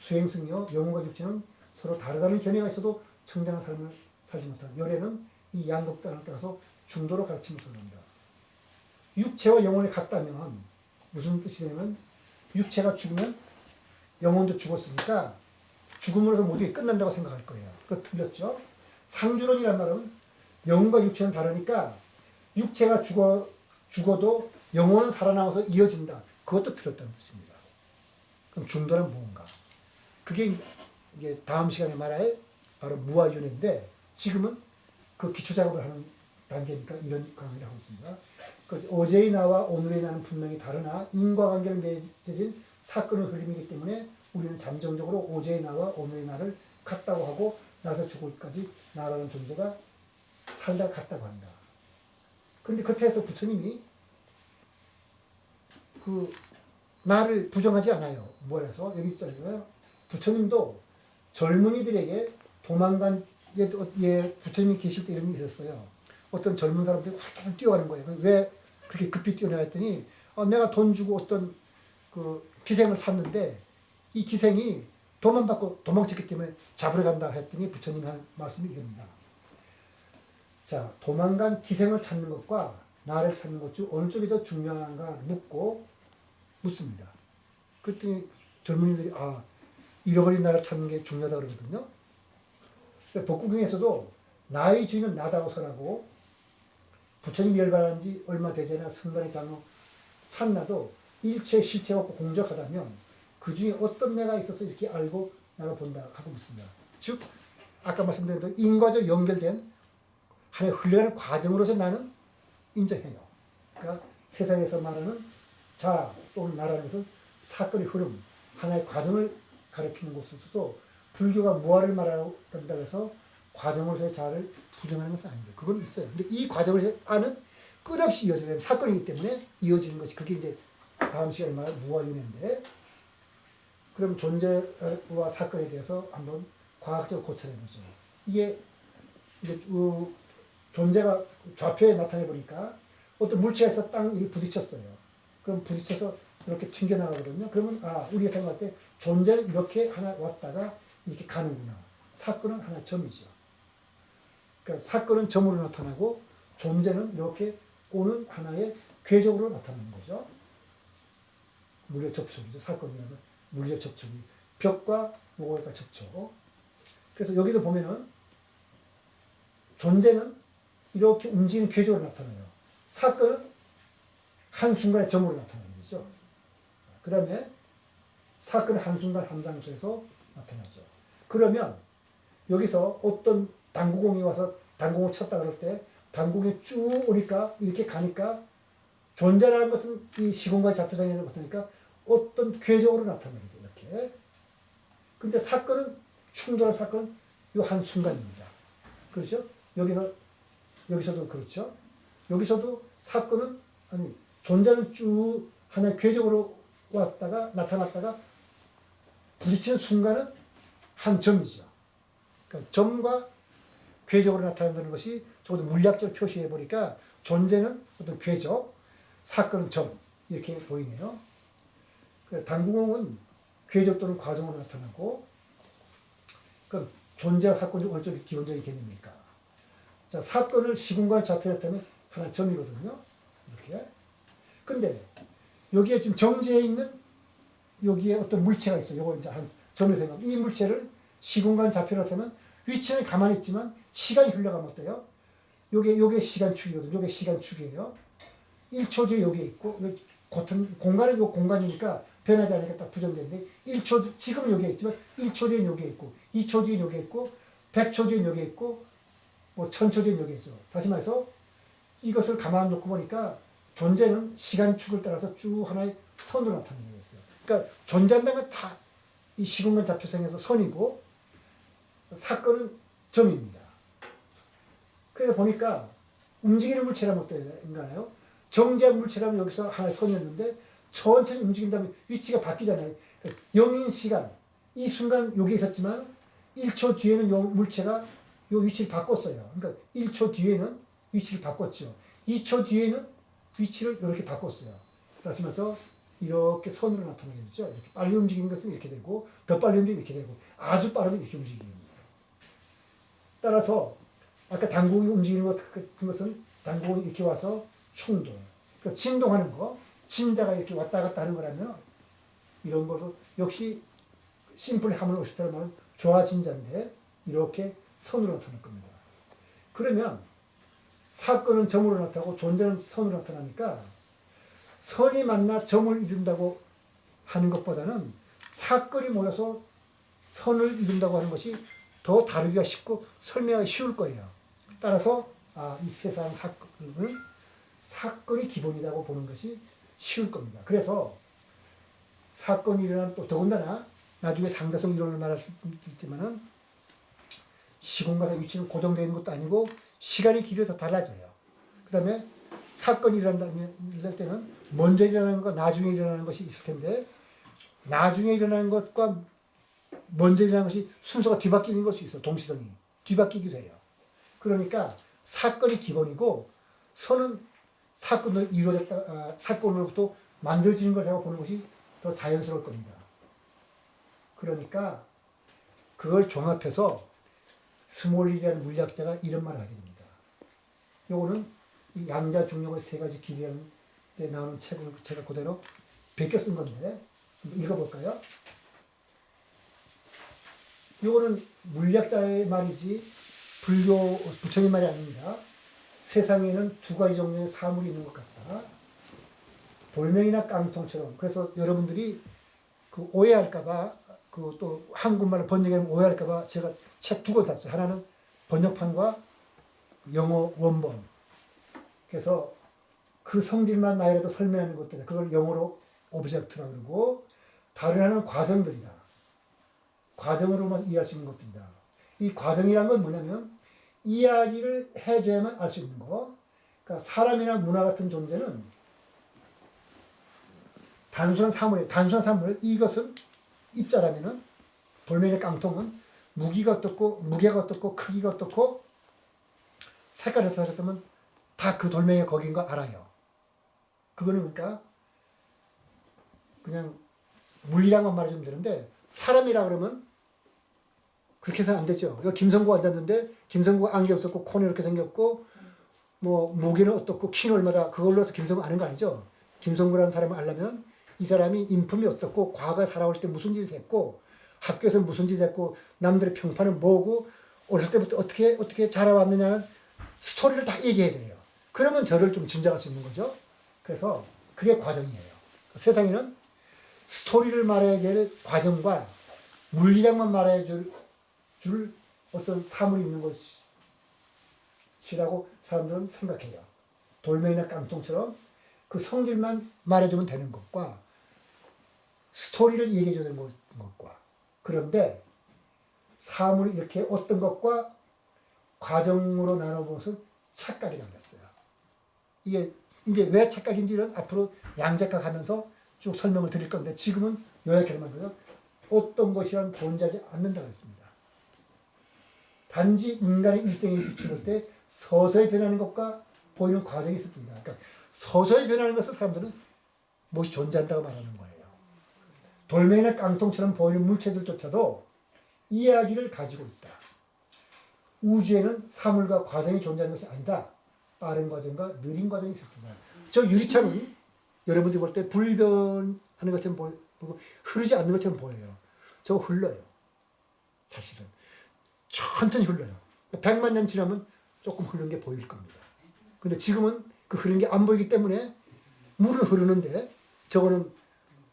수행성이요. 영혼과 육체는 서로 다르다는 견해가 있어도 청정한 삶을 살지 못한다. 열애는 이 양극단을 따라서 중도로 가르침을 설합니다. 육체와 영혼이 같다면 무슨 뜻이 되냐면 육체가 죽으면 영혼도 죽었으니까 죽음으로서 모든 게 끝난다고 생각할 거예요. 그거 틀렸죠? 상주론이란 말은 영혼과 육체는 다르니까 육체가 죽어도 영혼은 살아남아서 이어진다. 그것도 틀렸다는 뜻입니다. 그럼 중도는 뭔가? 그게 이게 다음 시간에 말할 바로 무아윤회인데 지금은 그 기초 작업을 하는 단계니까 이런 강의를 하고 있습니다. 어제의 나와 오늘의 나는 분명히 다르나 인과관계를 맺어진 사건의 흐름이기 때문에 우리는 잠정적으로 어제의 나와 오늘의 나를 같다고 하고 나서 죽을까지 나라는 존재가 살다 같다고 한다. 그런데 그때에서 부처님이 그 나를 부정하지 않아요. 뭐라서 여기 있잖아요. 부처님도 젊은이들에게 도망간 부처님이 계실 때 이런 일이 있었어요. 어떤 젊은 사람들이 훌쩍 뛰어가는 거예요. 왜 그렇게 급히 뛰어나 했더니 내가 돈 주고 어떤 그 기생을 샀는데 이 기생이 돈만 받고 도망쳤기 때문에 잡으러 간다 했더니 부처님이 하는 말씀이 이겁니다. 자, 도망간 기생을 찾는 것과 나를 찾는 것 중 어느 쪽이 더 중요한가 묻습니다. 그랬더니 젊은이들이 잃어버린 나를 찾는 게 중요하다 그러거든요. 법구경에서도 나의 주인은 나다고 설하고 부처님 열반한 지 얼마 되지 않아 승단의 장로 찬나도 일체 실체가 없고 공적하다면 그 중에 어떤 내가 있어서 이렇게 알고 나를 본다 하고 있습니다. 즉 아까 말씀드린 대로 인과적 연결된 하나의 흘러가는 과정으로서 나는 인정해요. 그러니까 세상에서 말하는 자 또는 나라는 것은 사건의 흐름, 하나의 과정을 가리키는 곳에서도 불교가 무아를 말한다 해서 과정으로서의 자아를 부정하는 것은 아닙니다. 그건 있어요. 근데 이 과정을 아는 끝없이 이어져요. 사건이기 때문에 이어지는 것이 그게 이제 다음 시간에 말할 무아윤회인데 그럼 존재와 사건에 대해서 한번 과학적으로 고찰해 보죠. 이게 이제 존재가 좌표에 나타내 보니까 어떤 물체에서 땅에 부딪혔어요. 그럼 부딪혀서 이렇게 튕겨나가거든요. 그러면 우리가 생각할 때 존재는 이렇게 하나 왔다가 이렇게 가는구나. 사건은 하나의 점이죠. 그러니까 사건은 점으로 나타나고 존재는 이렇게 오는 하나의 궤적으로 나타나는 거죠. 물리적 접촉이죠. 사건이라는 물리적 접촉이. 벽과 뭐가 접촉. 그래서 여기도 보면은 존재는 이렇게 움직이는 궤적으로 나타나요. 사건은 한순간에 점으로 나타나는 거죠. 그 다음에 사건은 한순간 한 장소에서 나타나죠. 그러면 여기서 어떤 당구공이 와서 당구공을 쳤다 그럴 때 당구공이 쭉 오니까 이렇게 가니까 존재라는 것은 이 시공간의 좌표상에는 어떠니까 어떤 궤적으로 나타나게 돼요. 이렇게. 근데 사건은 충돌한 사건은 이 한순간입니다. 그렇죠? 여기서도 그렇죠. 여기서도 사건은 존재는 쭉 하나의 궤적으로 왔다가 나타났다가 부딪히는 순간은 한 점이죠. 그러니까 점과 궤적으로 나타난다는 것이 조금 물리학적으로 표시해 보니까 존재는 어떤 궤적, 사건은 점 이렇게 보이네요. 당구공은 궤적 또는 과정으로 나타나고 그럼 존재와 사건이 어느 쪽이 기본적인 개념입니까? 자, 사건을 시공간 좌표에 나타내면 하나 점이거든요. 이렇게. 근데 여기에 지금 정지해 있는 여기에 어떤 물체가 있어요. 요거 이제 한 점을 생각. 이 물체를 시공간 좌표로 나타내면 위치는 가만히 있지만 시간이 흘러가면 어때요? 요게 시간축이거든요. 요게 시간축이에요. 1초 뒤에 여기에 있고 같은 공간은 요 공간이니까 변하지 않으니까 딱 부정되는데 1초 지금 여기에 있지만 1초 뒤엔 여기에 있고 2초 뒤엔 여기에 있고 100초 뒤엔 여기에 있고 뭐 1000초 뒤엔 여기에 있어. 다시 말해서 이것을 가만 놓고 보니까 존재는 시간축을 따라서 쭉 하나의 선으로 나타나는 거였어요. 그러니까 존재한다는 건 다 이 시공간 좌표상에서 선이고 사건은 점입니다. 그래서 보니까 움직이는 물체라면 어떨까요? 정지한 물체라면 여기서 하나의 선이었는데 천천히 움직인다면 위치가 바뀌잖아요. 0인 시간, 이 순간 여기 있었지만 1초 뒤에는 요 물체가 요 위치를 바꿨어요. 그러니까 1초 뒤에는 위치를 바꿨죠. 2초 뒤에는 위치를 이렇게 바꿨어요. 그러면서 이렇게 선으로 나타나게 되죠. 이렇게 빨리 움직이는 것은 이렇게 되고 더 빨리 움직이면 이렇게 되고 아주 빠르면 이렇게 움직입니다. 따라서 아까 당공이 움직이는 것 같은 것은 당공이 이렇게 와서 충돌, 그러니까 진동하는 거, 진자가 이렇게 왔다 갔다 하는 거라면 이런 것도 역시 심플 하면 오시더라면 조화진자인데 이렇게 선으로 나타날 겁니다. 그러면 사건은 점으로 나타나고 존재는 선으로 나타나니까 선이 만나 점을 이룬다고 하는 것보다는 사건이 모여서 선을 이룬다고 하는 것이 더 다루기가 쉽고 설명하기 쉬울 거예요. 따라서 이 세상 사건은 사건이 기본이라고 보는 것이 쉬울 겁니다. 그래서 사건이 일어난 또 더군다나 나중에 상대성 이론을 말할 수 있지만은 시공간의 위치는 고정되어 있는 것도 아니고 시간의 길이가 더 달라져요. 그 다음에 사건이 일어날 때는 먼저 일어나는 것, 나중에 일어나는 것이 있을 텐데 나중에 일어나는 것과 먼저 일어나는 것이 순서가 뒤바뀌는 것이 있어. 동시성이 뒤바뀌기도 해요. 그러니까 사건이 기본이고 선은 사건으로 이루어졌다, 사건으로부터 만들어지는 것이라고 보는 것이 더 자연스러울 겁니다. 그러니까 그걸 종합해서 스몰일이라는 물리학자가 이런 말을 하게 됩니다. 요거는 이 양자 중력의 세 가지 길이라는 데 나오는 책을 제가 그대로 베껴 쓴 건데 읽어볼까요? 요거는 물리학자의 말이지 불교 부처님 말이 아닙니다. 세상에는 두 가지 종류의 사물이 있는 것 같다. 돌멩이나 깡통처럼. 그래서 여러분들이 그 오해할까봐 그 또 한국말로 번역하면 오해할까봐 제가 책 두 권 샀어요. 하나는 번역판과 영어 원본. 그래서 그 성질만 나이라도 설명하는 것들, 그걸 영어로 오브젝트라고 그러고, 다른 하나는 과정들이다. 과정으로만 이해할 수 있는 것들이다. 이 과정이란 건 뭐냐면 이야기를 해줘야만 알 수 있는 거. 그러니까 사람이나 문화 같은 존재는 단순한 사물이에요. 단순한 사물. 이것은 입자라면은 돌멩이 깡통은 무게가 어떻고 크기가 어떻고 색깔이 어떻다면 다 그 돌멩이가 거긴 거 알아요. 그거는 그러니까 그냥 물리랑만 말해주면 되는데 사람이라 그러면 그렇게 해서는 안 되죠. 김성구가 앉았는데 김성구가 안경 썼고 코는 이렇게 생겼고 뭐 무게는 어떻고 키는 얼마다 그걸로 해서 김성구 아는 거 아니죠. 김성구라는 사람을 알려면 이 사람이 인품이 어떻고 과거에 살아올 때 무슨 짓을 했고 학교에서 무슨 짓을 했고 남들의 평판은 뭐고 어릴 때부터 어떻게 자라왔느냐는 스토리를 다 얘기해야 돼요. 그러면 저를 좀 짐작할 수 있는 거죠. 그래서 그게 과정이에요. 세상에는 스토리를 말해야 될 과정과 물리량만 말해야 줄 어떤 사물이 있는 것이라고 사람들은 생각해요. 돌멩이나 깡통처럼 그 성질만 말해주면 되는 것과 스토리를 얘기해줘야 되는 것과 그런데 사물이 이렇게 어떤 것과 과정으로 나눠보면서 착각이 남겼어요. 이게 이제 왜 착각인지는 앞으로 양자각 하면서 쭉 설명을 드릴 건데 지금은 요약해서 말해요. 어떤 것이란 존재하지 않는다고 했습니다. 단지 인간의 일생에 비추을 때 서서히 변하는 것과 보이는 과정이 있을 뿐이다. 그러니까 서서히 변하는 것을 사람들은 무엇이 존재한다고 말하는 거예요. 돌멩이나 깡통처럼 보이는 물체들조차도 이야기를 가지고 있다. 우주에는 사물과 과정이 존재하는 것이 아니다. 빠른 과정과 느린 과정이 있을 뿐이다. 저 유리창은 여러분들이 볼 때 불변하는 것처럼 보이고 흐르지 않는 것처럼 보여요. 저거 흘러요. 사실은. 천천히 흘러요. 100만 년 지나면 조금 흐르는 게 보일 겁니다. 근데 지금은 그 흐르는 게 안 보이기 때문에 물은 흐르는데 저거는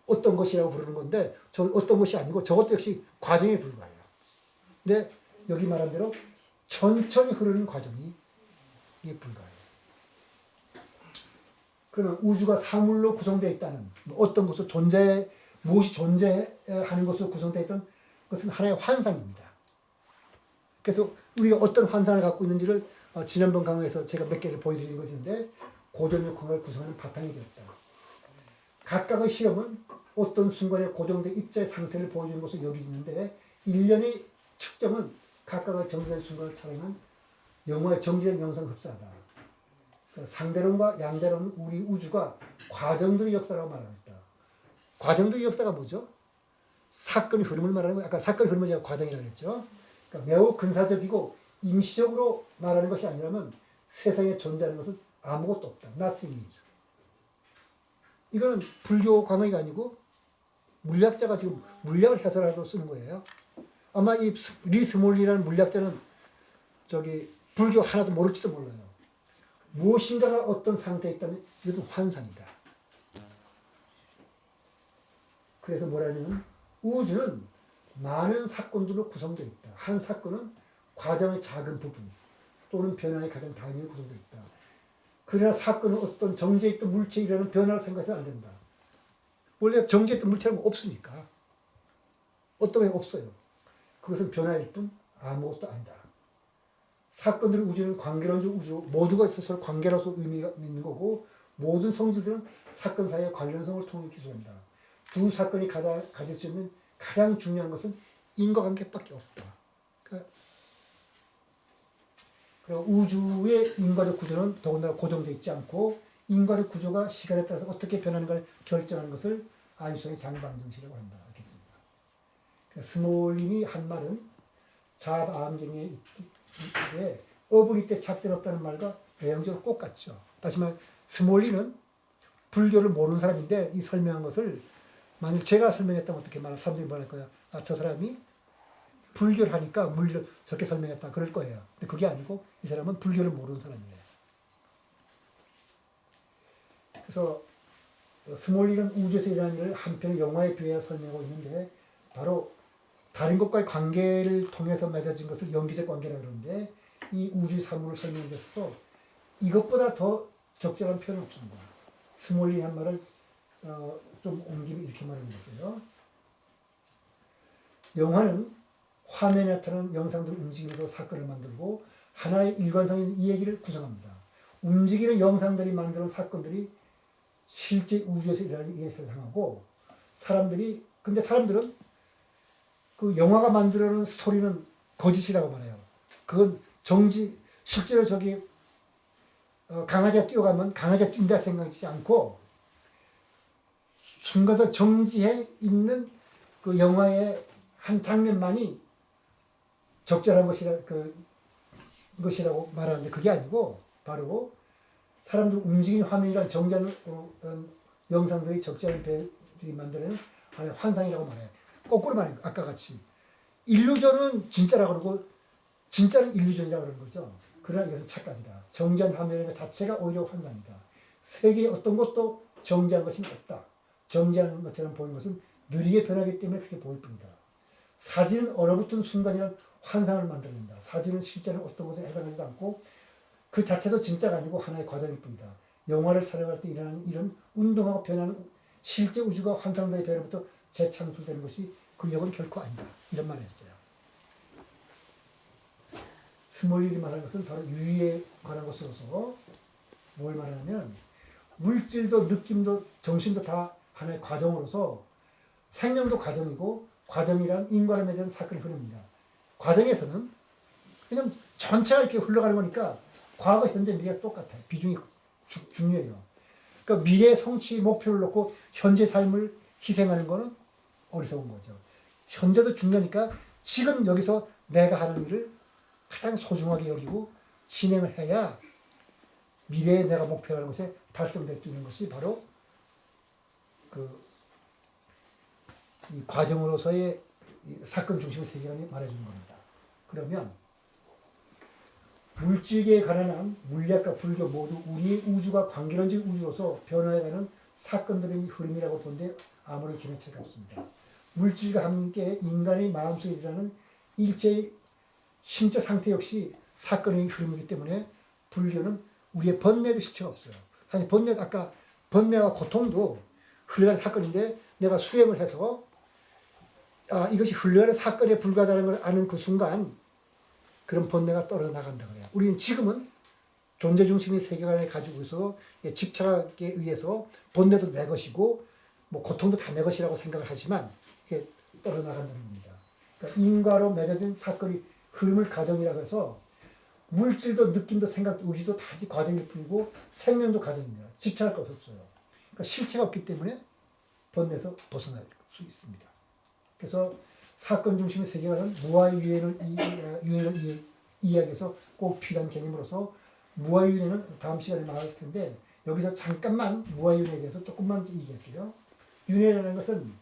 어떤 것이라고 부르는 건데 저 어떤 것이 아니고 저것도 역시 과정에 불과해요. 근데 여기 말한 대로 천천히 흐르는 과정이 이게 불과해요. 그러면 우주가 사물로 구성되어 있다는 어떤 것으로 무엇이 존재하는 것으로 구성되어 있던 것은 하나의 환상입니다. 그래서 우리가 어떤 환상을 갖고 있는지를 지난번 강의에서 제가 몇 개를 보여드린 것인데 고전역학을 구성하는 바탕이 되었다. 각각의 실험은 어떤 순간에 고정된 입자의 상태를 보여주는 것으로 여기지는데 일련의 측정은 각각의 정지된 순간을 촬영한 영화의 정지된 영상을 흡수하다. 상대론과 양대론은 우리 우주가 과정들의 역사라고 말하고 있다. 과정들의 역사가 뭐죠? 사건의 흐름을 말하는 거예요. 아까 사건의 흐름을 제가 과정이라고 했죠. 그러니까 매우 근사적이고 임시적으로 말하는 것이 아니라면 세상에 존재하는 것은 아무것도 없다. nothing이죠. 이거는 불교 강의가 아니고 물리학자가 지금 물리학을 해설하고 쓰는 거예요. 아마 이 리스몰리라는 물리학자는 불교 하나도 모를지도 몰라요. 무엇인가가 어떤 상태에 있다면 이것은 환상이다. 그래서 뭐라냐면 우주는 많은 사건들로 구성되어 있다. 한 사건은 과정의 작은 부분 또는 변화의 가장 단위로 구성되어 있다. 그러나 사건은 어떤 정지에 있던 물체에 일어나는 변화를 생각해서는 안 된다. 원래 정지에 있던 물체는 없으니까. 어떤 게 없어요. 그것은 변화일 뿐 아무것도 아니다. 사건들의 우주는 관계론적 우주, 모두가 서로 관계로서 의미가 있는 거고 모든 성질들은 사건 사이의 관련성을 통해 기술한다. 두 사건이 가질 수 있는 가장 중요한 것은 인과관계밖에 없다. 그리고 우주의 인과적 구조는 더군다나 고정되어 있지 않고 인과적 구조가 시간에 따라서 어떻게 변하는가를 결정하는 것을 아인슈타인의 장방정식이라고 한다. 알겠습니다. 스몰린이 한 말은 자아암경에 있기에 어분이 때 착전 없다는 말과 내용적으로 똑같죠. 다시 말해 스몰린은 불교를 모르는 사람인데 이 설명한 것을 만약 제가 설명했다면 어떻게 말할 사람들이 말할 거야. 저 사람이 불교를 하니까 물리를 저렇게 설명했다 그럴 거예요. 근데 그게 아니고 이 사람은 불교를 모르는 사람이에요. 그래서 스몰린은 우주에서 일어나는 일을 한편의 영화에 비유해 설명하고 있는데 바로 다른 것과의 관계를 통해서 맺어진 것을 연기적 관계라고 그러는데 이 우주의 사물을 설명해 줬어. 이것보다 더 적절한 표현은 없습니다. 스몰린이 한 말을 좀 옮기면 이렇게 말하는 거예요. 영화는 화면에 나타나는 영상들을 움직이면서 사건을 만들고 하나의 일관성인 이야기를 구성합니다. 움직이는 영상들이 만드는 사건들이 실제 우주에서 일어나는 이야기를 향하고 근데 사람들은 그 영화가 만들어낸 스토리는 거짓이라고 말해요. 그건 실제로 강아지가 뛰어가면 강아지가 뛴다 생각하지 않고 순간적으로 정지해 있는 그 영화의 한 장면만이 적절한 것이라고 말하는데 그게 아니고 바로 사람들 움직이는 화면이란 정지하는 영상들이 적절한 배들이 만드는 하나의 환상이라고 말해요. 거꾸로 말해요. 아까 같이 일루전은 진짜라고 그러고 진짜는 일루전이라고 그러는 거죠. 그러나 이것은 착각이다. 정지한 화면 자체가 오히려 환상이다. 세계에 어떤 것도 정지한 것이 없다. 정지하는 것처럼 보이는 것은 느리게 변하기 때문에 그렇게 보일 뿐이다. 사진은 얼어붙은 순간이란 환상을 만들어낸다. 사진은 실제는 어떤 것에 해당하지도 않고 그 자체도 진짜가 아니고 하나의 과정일 뿐이다. 영화를 촬영할 때 일어나는 일은 운동하고 변하는 실제 우주가 환상들의 배로부터 재창출되는 것이 그 역은 결코 아니다. 이런 말을 했어요. 스몰린이 말하는 것은 바로 유의에 관한 것으로서 뭘 말하냐면 물질도 느낌도 정신도 다 하나의 과정으로서 생명도 과정이고 과정이란 인과를 맺은 사건의 흐름입니다. 과정에서는 그냥 전체가 이렇게 흘러가는 거니까 과거, 현재, 미래가 똑같아요. 비중이 중요해요. 그러니까 미래 성취 목표를 놓고 현재 삶을 희생하는 거는 어리석은 거죠. 현재도 중요하니까 지금 여기서 내가 하는 일을 가장 소중하게 여기고 진행을 해야 미래에 내가 목표하는 것에 달성될 수 있는 것이 바로 이 과정으로서의 사건 중심의 세계관이 말해주는 겁니다. 그러면 물질계에 관한 물리학과 불교 모두 우리의 우주가 관계론적 우주로서 변화해가는 사건들의 흐름이라고 보는데 아무런 기대치가 없습니다. 물질과 함께 인간의 마음속에 일어나는 일체의 심적 상태 역시 사건의 흐름이기 때문에 불교는 우리의 번뇌도 실체가 없어요. 사실 번뇌도 아까 번뇌와 고통도 흘러가는 사건인데 내가 수행을 해서 이것이 흘러가는 사건에 불과하다는 걸 아는 그 순간 그런 번뇌가 떨어져 나간다 그래요. 우리는 지금은 존재중심의 세계관을 가지고 있어 집착에 의해서 번뇌도 내 것이고 뭐 고통도 다 내 것이라고 생각을 하지만 이게 떨어져 나간다는 겁니다. 그러니까 인과로 맺어진 사건이 흐름을 과정이라고 해서 물질도 느낌도 생각도 의지도 다 과정일 뿐이고 생명도 과정입니다. 집착할 것 없어요. 그러니까 실체가 없기 때문에 번뇌에서 벗어날 수 있습니다. 그래서 사건 중심의 세계관은 무아유예를 이야기해서 꼭 필요한 개념으로서 무아유예는 다음 시간에 말할 텐데 여기서 잠깐만 무아유예에 대해서 조금만 얘기할게요. 윤회라는 것은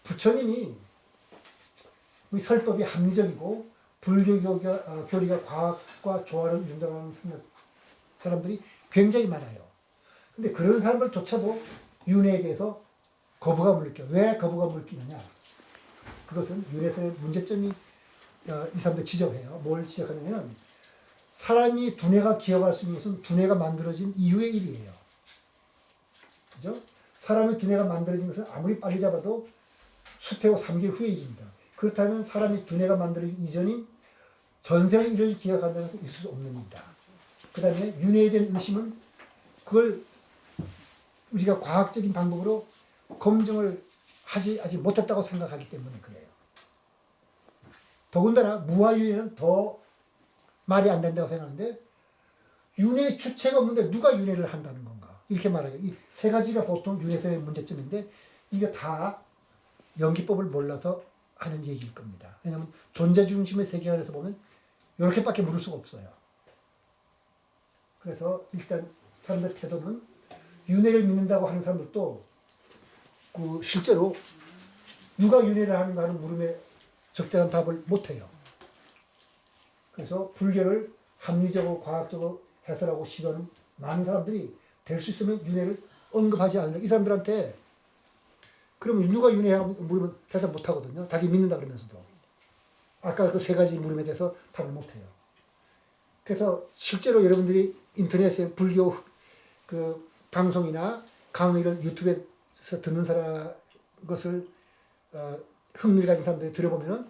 부처님이 우리 설법이 합리적이고 불교 교리가 과학과 조화를 이룬다는 사람들이 굉장히 많아요. 근데 그런 사람들조차도 윤회에 대해서 거부감을 느껴요. 왜 거부감을 느끼느냐? 그것은 윤회에서의 문제점이 이 사람들 지적해요. 뭘 지적하냐면 사람이 두뇌가 기억할 수 있는 것은 두뇌가 만들어진 이후의 일이에요. 그죠? 사람의 두뇌가 만들어진 것은 아무리 빨리 잡아도 수태후 3개월 후의 일입니다. 그렇다면 사람이 두뇌가 만들어진 이전인 전생의 일을 기억한다는 것은 있을 수 없는 일이다. 그 다음에 윤회에 대한 의심은 그걸 우리가 과학적인 방법으로 검증을 하지 못했다고 생각하기 때문에 그래요. 더군다나 무아유예는 더 말이 안 된다고 생각하는데 윤회의 주체가 없는데 누가 윤회를 한다는 건가? 이렇게 말하죠. 이 세 가지가 보통 윤회에서의 문제점인데 이게 다 연기법을 몰라서 하는 얘기일 겁니다. 왜냐하면 존재 중심의 세계관에서 보면 이렇게밖에 물을 수가 없어요. 그래서 일단 사람들 태도는 윤회를 믿는다고 하는 사람들도 그 실제로 누가 윤회를 하는가 하는 물음에 적절한 답을 못해요. 그래서 불교를 합리적으로 과학적으로 해설하고 시도하는 많은 사람들이 될 수 있으면 윤회를 언급하지 않는 이 사람들한테 그러면 누가 윤회하고 물으면 대답 못하거든요. 자기 믿는다 그러면서도. 아까 그 세 가지 물음에 대해서 답을 못해요. 그래서 실제로 여러분들이 인터넷에 불교 그 방송이나 강의를 유튜브에서 듣는 사람 것을 흥미를 가진 사람들이 들어보면은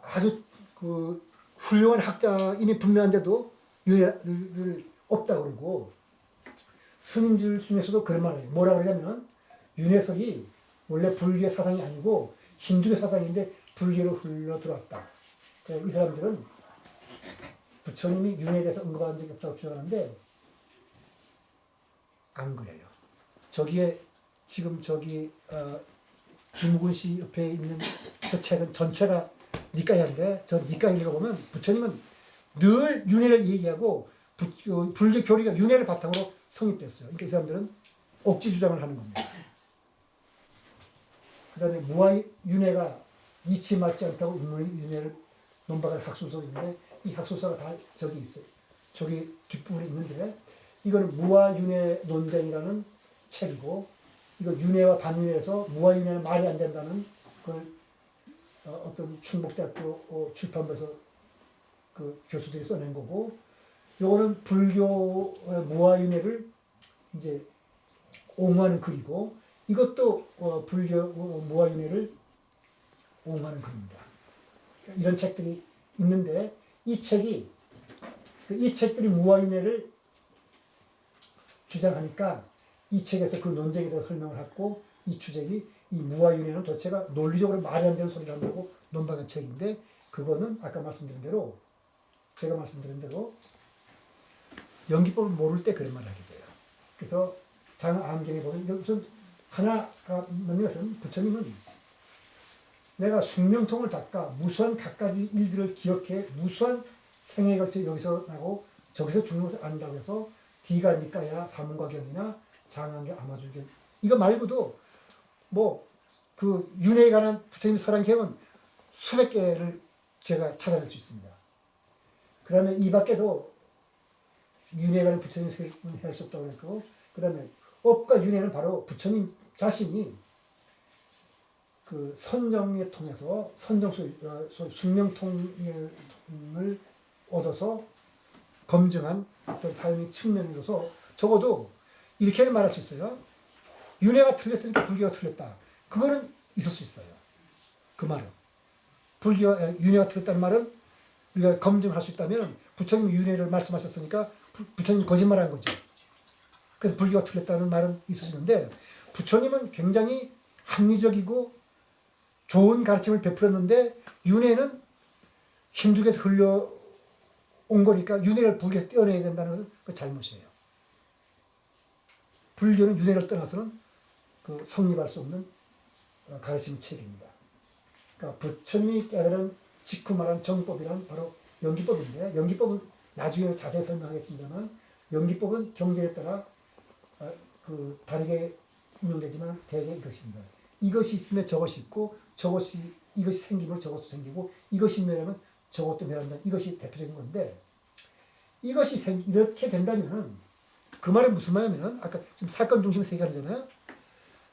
아주 그 훌륭한 학자임이 분명한데도 윤회를 없다 그러고 스님들 중에서도 그런 말을 해요. 뭐라 그러냐면 윤회설이 원래 불교 사상이 아니고 힌두교 사상인데 불교로 흘러 들어왔다. 이 사람들은 부처님이 윤회에 대해서 언급한 적이 없다고 주장하는데 안 그래요. 저기에 지금 김우근 씨 옆에 있는 저 책은 전체가 니까이인데 저 니까이 읽어보면 부처님은 늘 윤회를 얘기하고 불교 교리가 윤회를 바탕으로 성립됐어요. 그러니까 이 사람들은 억지 주장을 하는 겁니다. 그 다음에 무아윤회가 이치 맞지 않다고 윤회를 논박할 학술서가 있는데 이 학술서가 다 저기 있어요. 저기 뒷부분에 있는데 이거는 무아윤회 논쟁이라는 책이고 이거 윤회와 반윤회에서 무아윤회는 말이 안 된다는 그 어떤 충북대학교 출판부에서 그 교수들이 써낸 거고 요거는 불교 무아윤회를 이제 옹호하는 글이고 이것도 불교 무아윤회를 옹호하는 글입니다. 이런 책들이 있는데 이 책들이 무아윤회를 주장하니까 이 책에서 그 논쟁에 대해서 설명을 하고 이 주제이 무아윤회는 도대체가 논리적으로 말이 안 되는 소리를 한다고 논박한 책인데 그거는 아까 말씀드린 대로 제가 말씀드린 대로 연기법을 모를 때 그런 말을 하게 돼요. 그래서 장안경에 보면 무슨 하나가 있는 것은 부처님은 내가 숙명통을 닦아 무수한 갖가지 일들을 기억해 무수한 생애에 걸쳐 여기서 나고 저기서 죽는 것을 안다고 해서 디가 니까야 사문과경이나 장안경 아마줄경 이거 말고도 뭐 그 윤회에 관한 부처님 설한경은 수백 개를 제가 찾아낼 수 있습니다. 그 다음에 이 밖에도 윤회에 관한 부처님 설은 할 수 없다고 했고 그 다음에 업과 윤회는 바로 부처님 자신이 그 선정에 통해서 숙명통을 얻어서 검증한 어떤 삶의 측면으로서 적어도 이렇게 말할 수 있어요. 윤회가 틀렸으니까 불교가 틀렸다. 그거는 있을 수 있어요. 그 말은. 윤회가 틀렸다는 말은 우리가 검증할 수 있다면 부처님 윤회를 말씀하셨으니까 부처님이 거짓말한 거죠. 그래서 불교가 틀렸다는 말은 있을 수 있는데 부처님은 굉장히 합리적이고 좋은 가르침을 베풀었는데 윤회는 힌두교에서 흘려온 거니까 윤회를 불교에서 떼어내야 된다는 건 잘못이에요. 불교는 윤회를 떠나서는 그 성립할 수 없는 가르침 체계입니다. 그러니까 부처님이 깨달은 직후 말한 정법이란 바로 연기법인데 연기법은 나중에 자세히 설명하겠습니다만 연기법은 경전에 따라 그 다르게 운용되지만 대개 이것입니다. 이것이 있으면 저것이 있고 이것이 생기면 저것도 생기고 이것이 멸하면 저것도 멸한다. 이것이 대표적인 건데 이것이 이렇게 된다면은 그 말은 무슨 말이냐면 아까 지금 사건 중심 세계관이잖아요.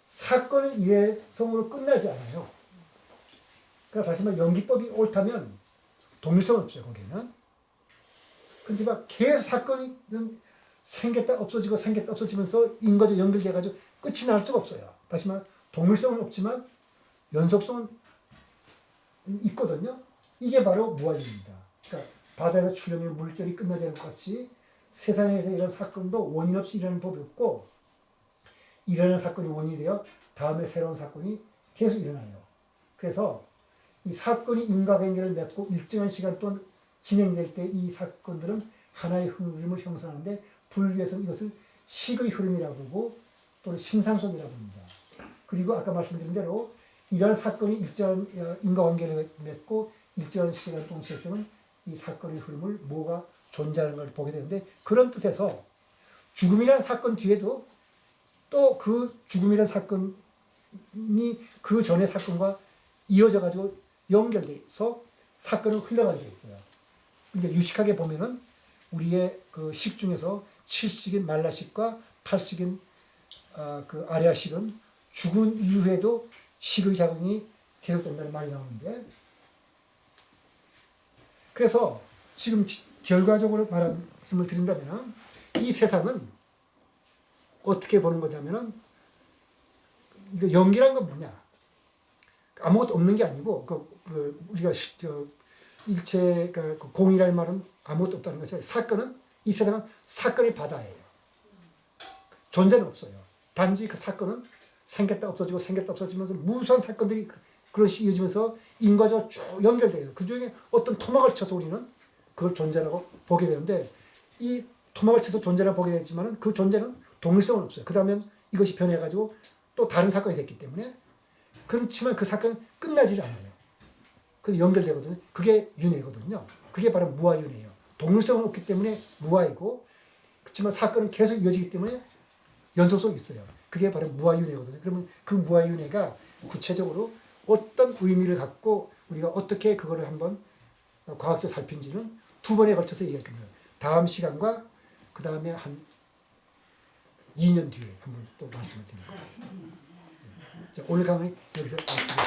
사건은 이해성으로 끝나지 않아요. 그러니까 다시 말해 연기법이 옳다면 동일성은 없어요. 거기에는. 그렇지만 계속 사건이 생겼다 없어지고 생겼다 없어지면서 인과적 연결돼가지고 끝이 날 수가 없어요. 다시 말해 동일성은 없지만 연속성은 있거든요. 이게 바로 무아입니다. 그러니까 바다에서 출렁이는 물결이 끝나지 않을 것 같이 세상에서 이런 사건도 원인 없이 일어나는 법이 없고 일어나는 사건이 원인이 되어 다음에 새로운 사건이 계속 일어나요. 그래서 이 사건이 인과관계를 맺고 일정한 시간 동안 진행될 때 이 사건들은 하나의 흐름을 형성하는데 불교에서는 이것을 식의 흐름이라고 부르고 또는 신상속이라고 합니다. 그리고 아까 말씀드린 대로 이러한 사건이 일정한 인과관계를 맺고 일정한 시간 동안 진행되면 이 사건의 흐름을 뭐가 존재하는 걸 보게 되는데 그런 뜻에서 죽음이라는 사건 뒤에도 또 그 죽음이라는 사건이 그 전의 사건과 이어져 가지고 연결돼서 사건을 흘러가게 돼 있어요. 이제 유식하게 보면은 우리의 그 식 중에서 7식인 말라식과 8식인 그 아리아식은 죽은 이후에도 식의 작용이 계속된다는 말이 나오는데 그래서 지금 결과적으로 말씀을 드린다면 이 세상은 어떻게 보는 거냐면은 이거 연기란 건 뭐냐? 아무것도 없는 게 아니고 우리가 일체가 공이라는 말은 아무것도 없다는 것이 사건은 이 세상은 사건의 바다예요. 존재는 없어요. 단지 그 사건은 생겼다 없어지고 생겼다 없어지면서 무수한 사건들이 그것이 이어지면서 인과적으로 쭉 연결돼요. 그 중에 어떤 토막을 쳐서 우리는 그걸 존재라고 보게 되는데 이 토막을 쳐서 존재라고 보게 되지만 그 존재는 동일성은 없어요. 그 다음에 이것이 변해가지고 또 다른 사건이 됐기 때문에 그렇지만 그 사건은 끝나지를 않아요. 그래서 연결되거든요. 그게 윤회거든요. 그게 바로 무아윤회예요. 동일성은 없기 때문에 무아이고 그렇지만 사건은 계속 이어지기 때문에 연속성이 있어요. 그게 바로 무아윤회거든요. 그러면 그 무아윤회가 구체적으로 어떤 의미를 갖고 우리가 어떻게 그거를 한번 과학적으로 살핀지는 두 번에 걸쳐서 얘기할 겁니다. 다음 시간과 그 다음에 한 2년 뒤에 한번 또 말씀을 드릴 거예요. 자, 오늘 강의 여기서 마치겠습니다.